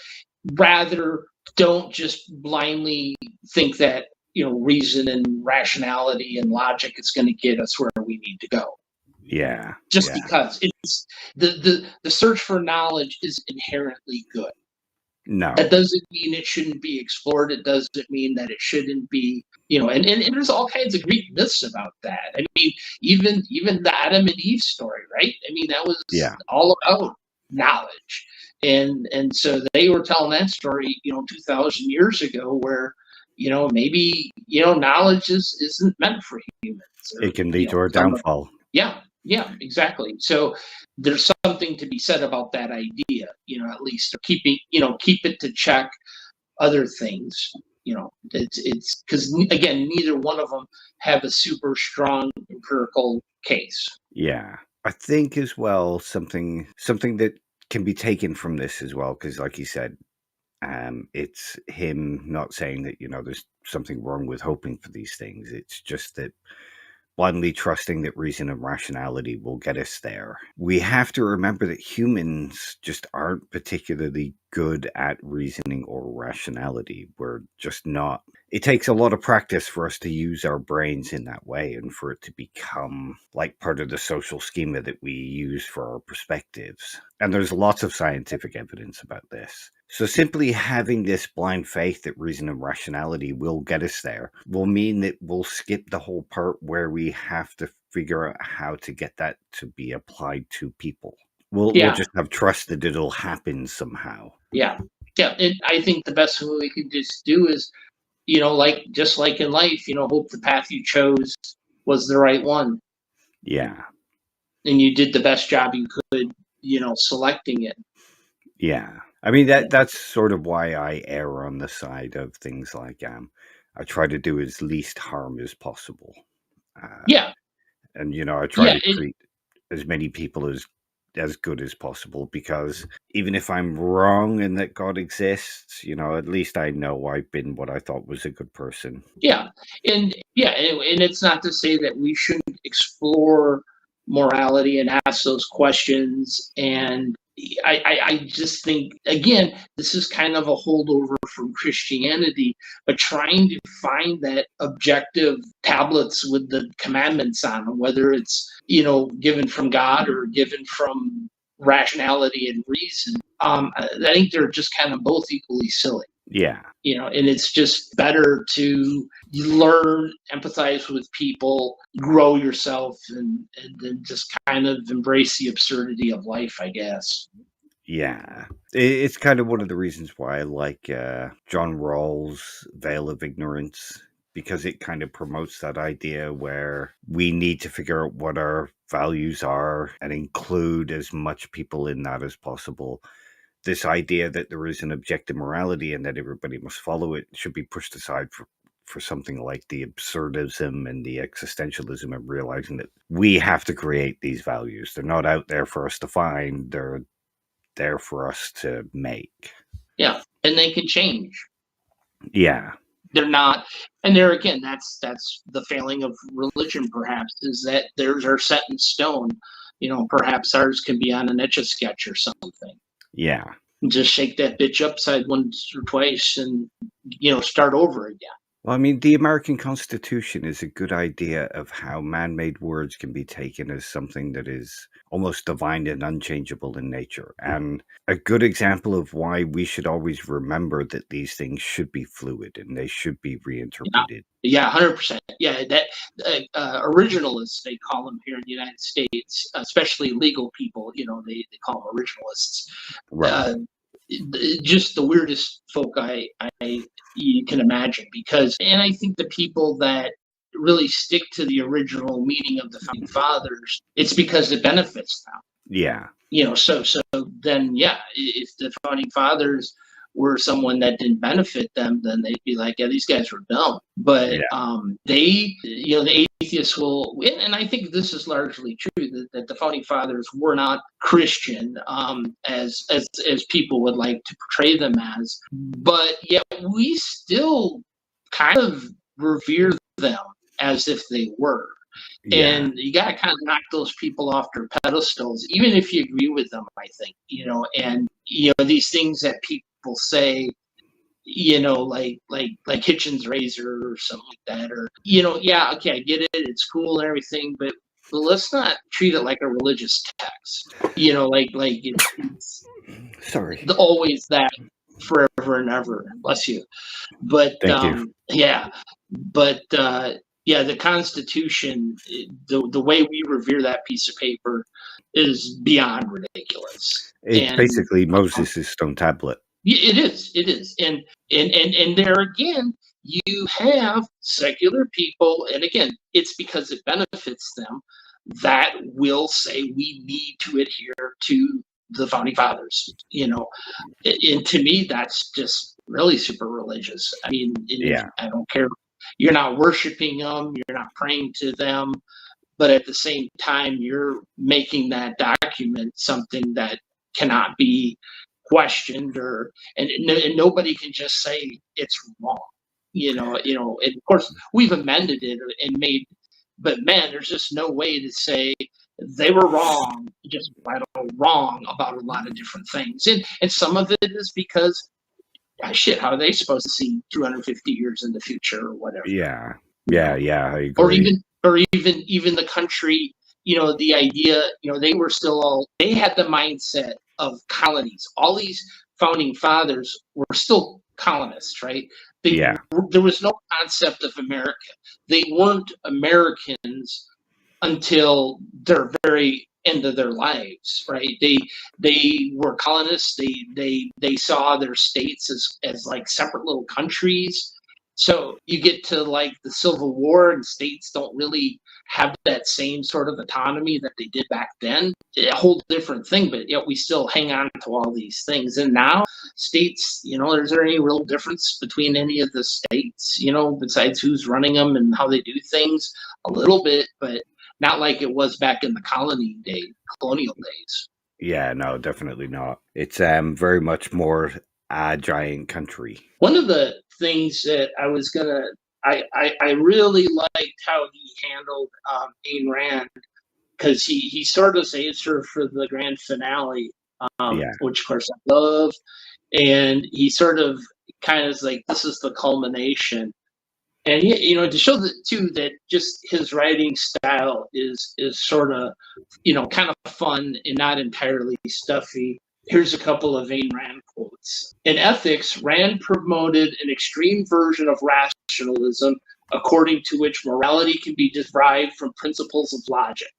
Rather, don't just blindly think that reason and rationality and logic is going to get us where we need to go. Yeah. Just because it's the search for knowledge is inherently good. No. That doesn't mean it shouldn't be explored. It doesn't mean that it shouldn't be, and there's all kinds of Greek myths about that. I mean, even the Adam and Eve story, right? I mean, that was all about knowledge. And so they were telling that story, 2,000 years ago, where, maybe, knowledge isn't meant for humans. It can lead to our downfall. Yeah, exactly. So there's something to be said about that idea, at least keep it to check other things. It's because, again, neither one of them have a super strong empirical case. Yeah, I think as well, something that can be taken from this as well, because like you said, it's him not saying that, there's something wrong with hoping for these things. It's just that blindly trusting that reason and rationality will get us there. We have to remember that humans just aren't particularly good at reasoning or rationality. We're just not. It takes a lot of practice for us to use our brains in that way and for it to become like part of the social schema that we use for our perspectives. And there's lots of scientific evidence about this. So simply having this blind faith that reason and rationality will get us there will mean that we'll skip the whole part where we have to figure out how to get that to be applied to people. We'll just have trust that it'll happen somehow. Yeah. And I think the best thing we can just do is, just like in life, hope the path you chose was the right one. Yeah. And you did the best job you could, selecting it. Yeah. I mean, that's sort of why I err on the side of things like I try to do as least harm as possible. And, I try to treat as many people as good as possible, because even if I'm wrong and that God exists, at least I know I've been what I thought was a good person. Yeah. And it's not to say that we shouldn't explore morality and ask those questions. And I just think, again, this is kind of a holdover from Christianity, but trying to find that objective tablets with the commandments on them, whether it's, given from God or given from rationality and reason. I think they're just kind of both equally silly. Yeah. And it's just better to learn, empathize with people, grow yourself, and then just kind of embrace the absurdity of life, I guess. Yeah. It's kind of one of the reasons why I like John Rawls' Veil of Ignorance, because it kind of promotes that idea where we need to figure out what our values are and include as much people in that as possible. This idea that there is an objective morality and that everybody must follow it should be pushed aside for something like the absurdism and the existentialism of realizing that we have to create these values. They're not out there for us to find. They're there for us to make. Yeah, and they can change. Yeah. They're not, and there again, that's the failing of religion, perhaps, is that theirs are set in stone. Perhaps ours can be on an Etch-a-Sketch or something. Yeah. Just shake that bitch upside once or twice and, start over again. Well, I mean, the American Constitution is a good idea of how man-made words can be taken as something that is almost divine and unchangeable in nature. And a good example of why we should always remember that these things should be fluid and they should be reinterpreted. Yeah, 100%. Yeah, that originalists, they call them here in the United States, especially legal people, they call them originalists. Right. Just the weirdest folk you can imagine, and I think the people that really stick to the original meaning of the founding fathers, it's because it benefits them. Yeah. So then, if the founding fathers were someone that didn't benefit them, then they'd be like, yeah, these guys were dumb. But the atheists will, and I think this is largely true, that the founding fathers were not Christian, as people would like to portray them as. But yet we still kind of revere them as if they were. Yeah. And you got to kind of knock those people off their pedestals, even if you agree with them, I think, and these things that people say, like Hitchens Razor or something like that, or yeah, okay, I get it, it's cool and everything, but let's not treat it like a religious text. Like it's Sorry. always that forever and ever. Bless you. But Thank you. yeah, but yeah, the Constitution, the way we revere that piece of paper is beyond ridiculous. It's And basically Moses' stone tablet. it is, and there again, you have secular people, and again, it's because it benefits them, that will say we need to adhere to the founding fathers. And to me, that's just really super religious. I mean, Yeah. I don't care. You're not worshiping them. You're not praying to them. But at the same time, you're making that document something that cannot be questioned, and nobody can just say it's wrong. And of course we've amended it and made, but man, there's just no way to say they were wrong, just flat out wrong about a lot of different things. And some of it is because shit, how are they supposed to see 250 years in the future or whatever? Yeah. I agree. Or even the country, the idea, they had the mindset of colonies. All these founding fathers were still colonists, right? There was no concept of America. They weren't Americans until their very end of their lives, right? They were colonists. They saw their states as like separate little countries. So you get to like the Civil War, and states don't really have that same sort of autonomy that they did back then. A whole different thing, but yet we still hang on to all these things. And now states, is there any real difference between any of the states, besides who's running them and how they do things? A little bit, but not like it was back in the colonial days. Yeah, no, definitely not. It's very much more a giant country. One of the things that I really liked how he handled Ayn Rand, because he sort of saves her for the grand finale, which of course I love, and he sort of kind of is like, this is the culmination. And to show that too, that just his writing style is sort of, kind of fun and not entirely stuffy. Here's a couple of Ayn Rand quotes. In ethics, Rand promoted an extreme version of rationalism, according to which morality can be derived from principles of logic.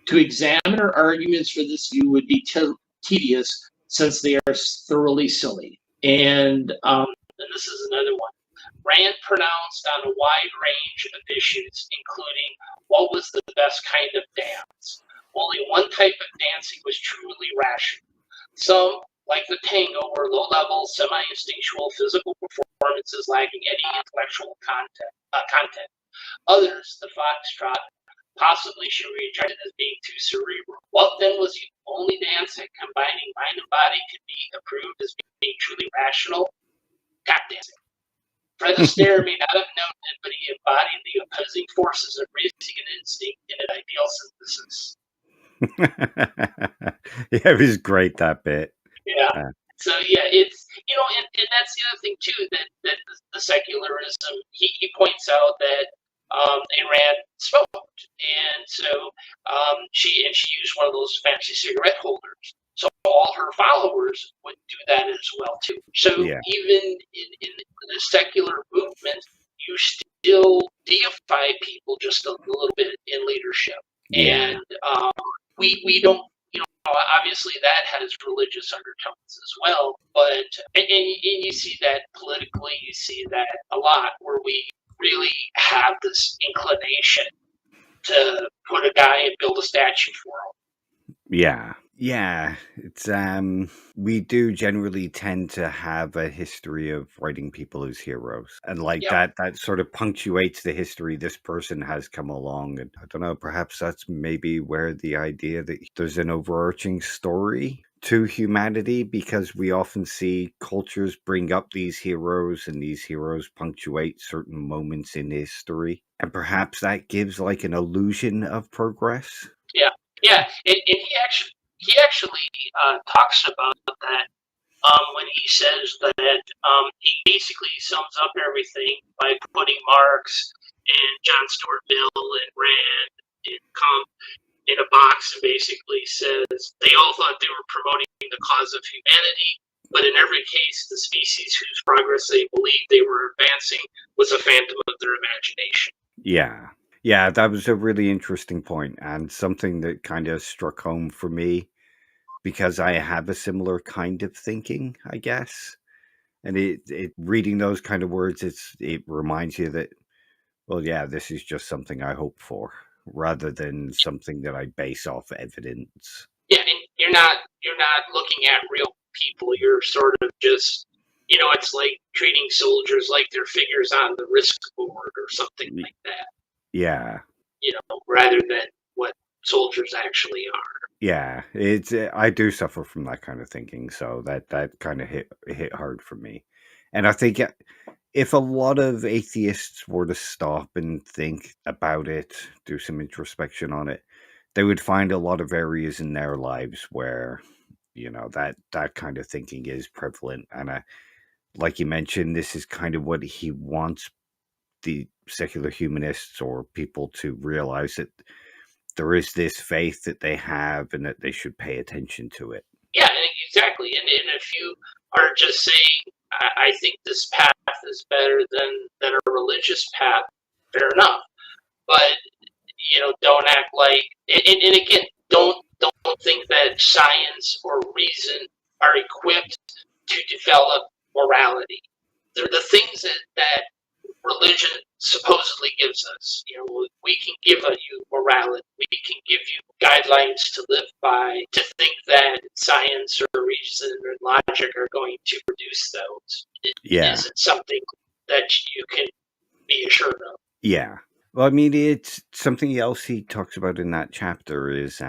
To examine her arguments for this view would be tedious, since they are thoroughly silly. And this is another one. Rand pronounced on a wide range of issues, including what was the best kind of dance. Only one type of dancing was truly rational. Some, like the tango, were low-level, semi-instinctual physical performances lacking any intellectual content. Others, the foxtrot, possibly should be rejected as being too cerebral. What then was the only dance that combining mind and body could be approved as being truly rational? Tap dancing. Fred Astaire may not have known it, but he embodied the opposing forces of reason and instinct in an ideal synthesis. Yeah, it was great, that bit. Yeah. So yeah, it's and that's the other thing too, that the secularism, he points out that Ayn Rand smoked, and so she used one of those fancy cigarette holders. So all her followers would do that as well too. So even in the secular movement, you still deify people just a little bit in leadership, and we don't. Obviously that has religious undertones as well, but and you see that politically, you see that a lot, where we really have this inclination to put a guy and build a statue for him. Yeah, it's we do generally tend to have a history of writing people as heroes, and like that sort of punctuates the history this person has come along. And I don't know, perhaps that's maybe where the idea that there's an overarching story to humanity, because we often see cultures bring up these heroes, and these heroes punctuate certain moments in history, and perhaps that gives like an illusion of progress. Yeah, and he actually talks about that when he says that he basically sums up everything by putting Marx and John Stuart Mill and Rand and Comte in a box and basically says they all thought they were promoting the cause of humanity, but in every case, the species whose progress they believed they were advancing was a phantom of their imagination. Yeah. Yeah, that was a really interesting point and something that kind of struck home for me because I have a similar kind of thinking, I guess. And it reading those kind of words, it reminds you that, well, yeah, this is just something I hope for rather than something that I base off evidence. Yeah, and you're not looking at real people. You're sort of just, it's like treating soldiers like they're figures on the risk board or something like that. Yeah. Rather than what soldiers actually are. Yeah, I do suffer from that kind of thinking, so that kind of hit hard for me. And I think if a lot of atheists were to stop and think about it, do some introspection on it, they would find a lot of areas in their lives where that kind of thinking is prevalent. And like you mentioned, this is kind of what he wants the secular humanists or people to realize, that there is this faith that they have and that they should pay attention to it. Yeah, exactly. And if you are just saying, I think this path is better than a religious path, fair enough. But don't act like, and again, don't think that science or reason are equipped to develop morality. They're the things that religion supposedly gives us. We can give you morality. We can give you guidelines to live by. To think that science or reason or logic are going to produce those isn't something that you can be assured of. Yeah. Well, I mean, it's something else he talks about in that chapter is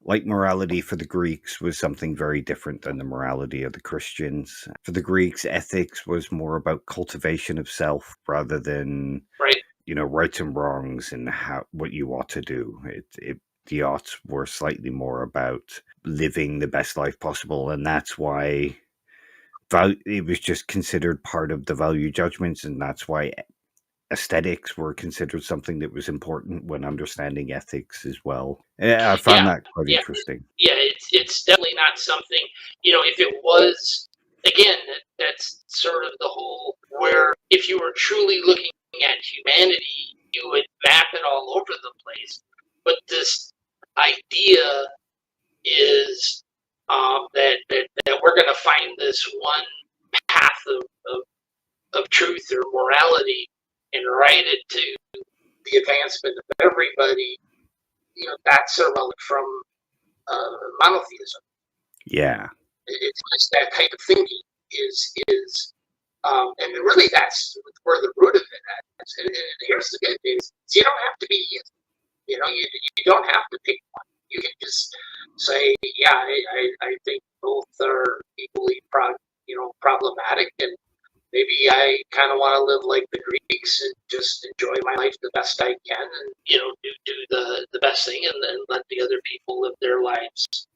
like morality for the Greeks was something very different than the morality of the Christians. For the Greeks, ethics was more about cultivation of self rather than rights and wrongs and what you ought to do. The oughts were slightly more about living the best life possible, and that's why it was just considered part of the value judgments, and that's why aesthetics were considered something that was important when understanding ethics as well. I found that quite interesting. Yeah, it's definitely not something, if it was, again, that's sort of the whole, where if you were truly looking at humanity, you would map it all over the place. But this idea is that we're going to find this one path of truth or morality and write it to the advancement of everybody, that's irrelevant from monotheism. Yeah. It's just that type of thinking is and really that's where the root of it is. And here's the good news: you don't have to be, you don't have to pick one. You can just say, yeah, I think both are equally problematic, and maybe I kind of want to live like the Greeks and just enjoy my life the best I can, and do the best thing, and then let the other people live their lives,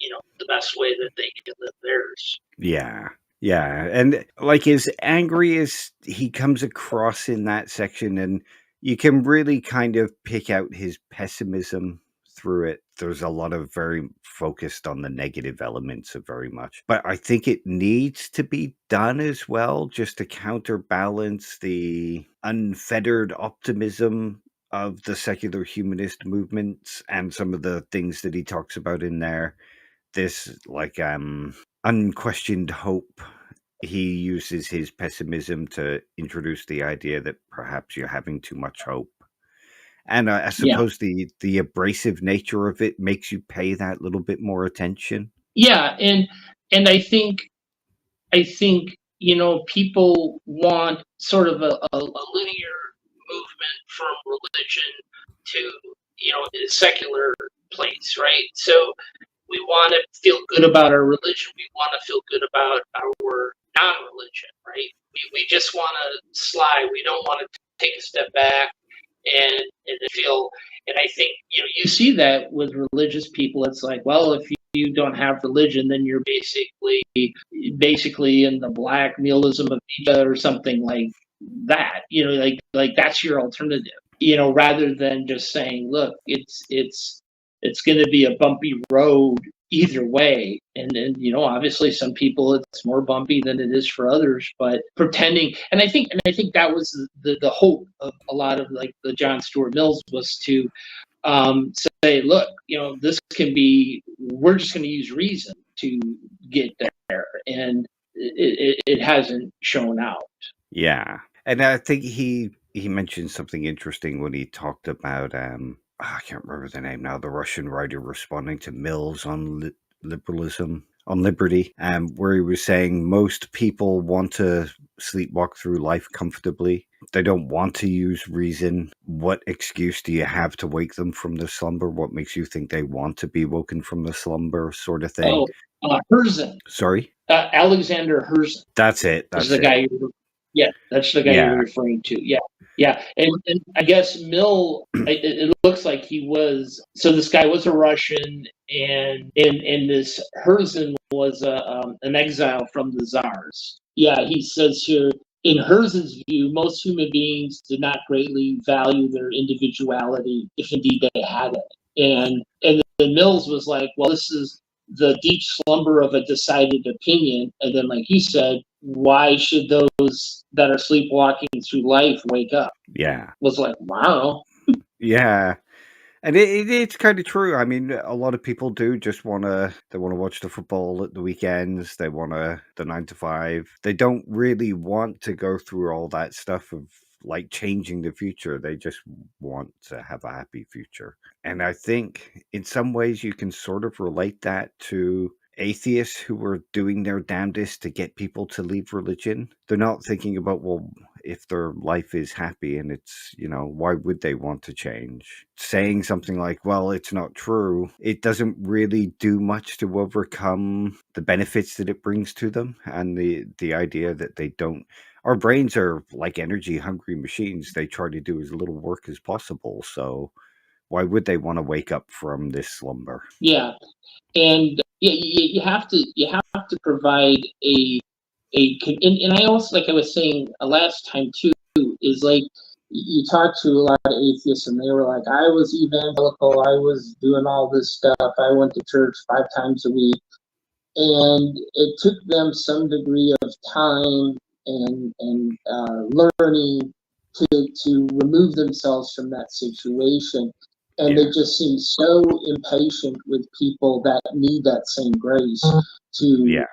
the best way that they can live theirs. Yeah. Yeah. And like as angry as he comes across in that section, and you can really kind of pick out his pessimism through it. There's a lot of very focused on the negative elements of very much. But I think it needs to be done as well, just to counterbalance the unfettered optimism of the secular humanist movements and some of the things that he talks about in there. This like unquestioned hope. He uses his pessimism to introduce the idea that perhaps you're having too much hope. And I suppose the abrasive nature of it makes you pay that little bit more attention. Yeah, and I think people want sort of a linear movement from religion to a secular place, right? So we want to feel good about our religion. We want to feel good about our non-religion, right? We just want to slide. We don't want to take a step back and feel. And I think you see that with religious people. It's like, well, if you don't have religion, then you're basically in the black nihilism of Nietzsche or something like that. Like that's your alternative. Rather than just saying, look, it's going to be a bumpy road either way, and obviously some people it's more bumpy than it is for others, but pretending. And I think that was the hope of a lot of like the John Stuart Mills, was to say, look, this can be, we're just going to use reason to get there, and it hasn't shown out. Yeah, and I think he mentioned something interesting when he talked about I can't remember the name now, the Russian writer responding to Mills on liberalism, on liberty, where he was saying most people want to sleepwalk through life comfortably. They don't want to use reason. What excuse do you have to wake them from the slumber? What makes you think they want to be woken from the slumber, sort of thing? Herzen. Sorry? Alexander Herzen. That's it. That's the guy. That's the guy you're referring to. Yeah. And I guess Mill, it looks like he was, so this guy was a Russian, and this Herzen was an exile from the Tsars. Yeah, he says here, in Herzen's view, most human beings did not greatly value their individuality, if indeed they had it. And the Mills was like, well, this is the deep slumber of a decided opinion. And then, like you said, why should those that are sleepwalking through life wake up? Yeah. Was like, wow. Yeah. And it's kind of true. I mean, a lot of people do just want to watch the football at the weekends. They want the 9 to 5. They don't really want to go through all that stuff of like changing the future. They just want to have a happy future. And I think in some ways you can sort of relate that to atheists who are doing their damnedest to get people to leave religion. They're not thinking about, well, if their life is happy and it's, why would they want to change? Saying something like, well, it's not true, it doesn't really do much to overcome the benefits that it brings to them, and the idea that they don't. Our brains are like energy hungry machines. They try to do as little work as possible. So why would they want to wake up from this slumber? Yeah. And you have to provide and I also, like I was saying last time too, is like you talk to a lot of atheists and they were like, I was evangelical, I was doing all this stuff, I went to church 5 times a week, and it took them some degree of time and learning to remove themselves from that situation. And they just seem so impatient with people that need that same grace to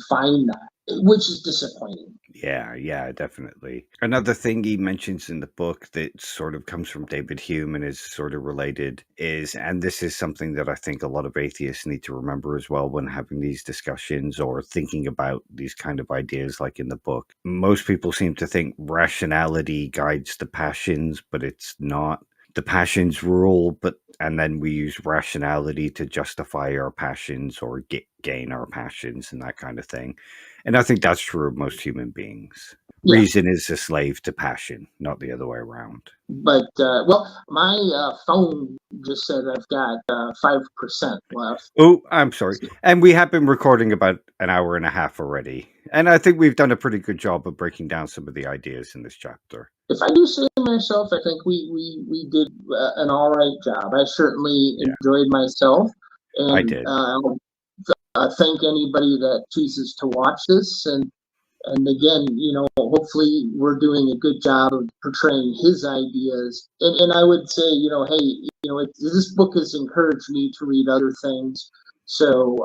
find that, which is disappointing. Yeah, definitely. Another thing he mentions in the book that sort of comes from David Hume and is sort of related is, and this is something that I think a lot of atheists need to remember as well when having these discussions or thinking about these kind of ideas like in the book. Most people seem to think rationality guides the passions, but it's not. The passions rule, and then we use rationality to justify our passions or gain our passions and that kind of thing. And I think that's true of most human beings. Yeah. Reason is a slave to passion, not the other way around. But, my phone just said I've got 5% left. Oh, I'm sorry. And we have been recording about an hour and a half already. And I think we've done a pretty good job of breaking down some of the ideas in this chapter. If I do say myself, I think we did an all right job. I certainly enjoyed myself. And I did. Thank anybody that chooses to watch this. And again, hopefully we're doing a good job of portraying his ideas. And I would say, hey, this book has encouraged me to read other things. So,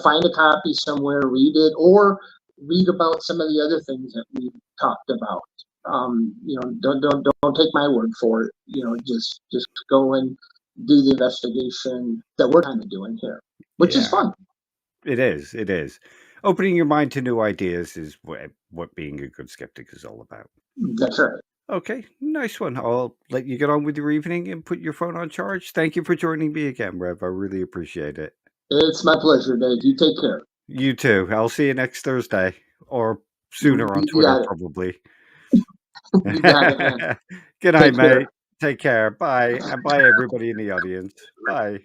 find a copy somewhere, read it, or read about some of the other things that we've talked about. Don't take my word for it. Just go and do the investigation that we're kind of doing here, which is fun. It is. Opening your mind to new ideas is what being a good skeptic is all about. That's right. Okay, nice one. I'll let you get on with your evening and put your phone on charge. Thank you for joining me again, Rev. I really appreciate it. It's my pleasure, Dave. You take care. You too. I'll see you next Thursday, or sooner on Twitter, probably. You got it, man. Good night, mate. Take care. Bye. And bye, everybody in the audience. Bye.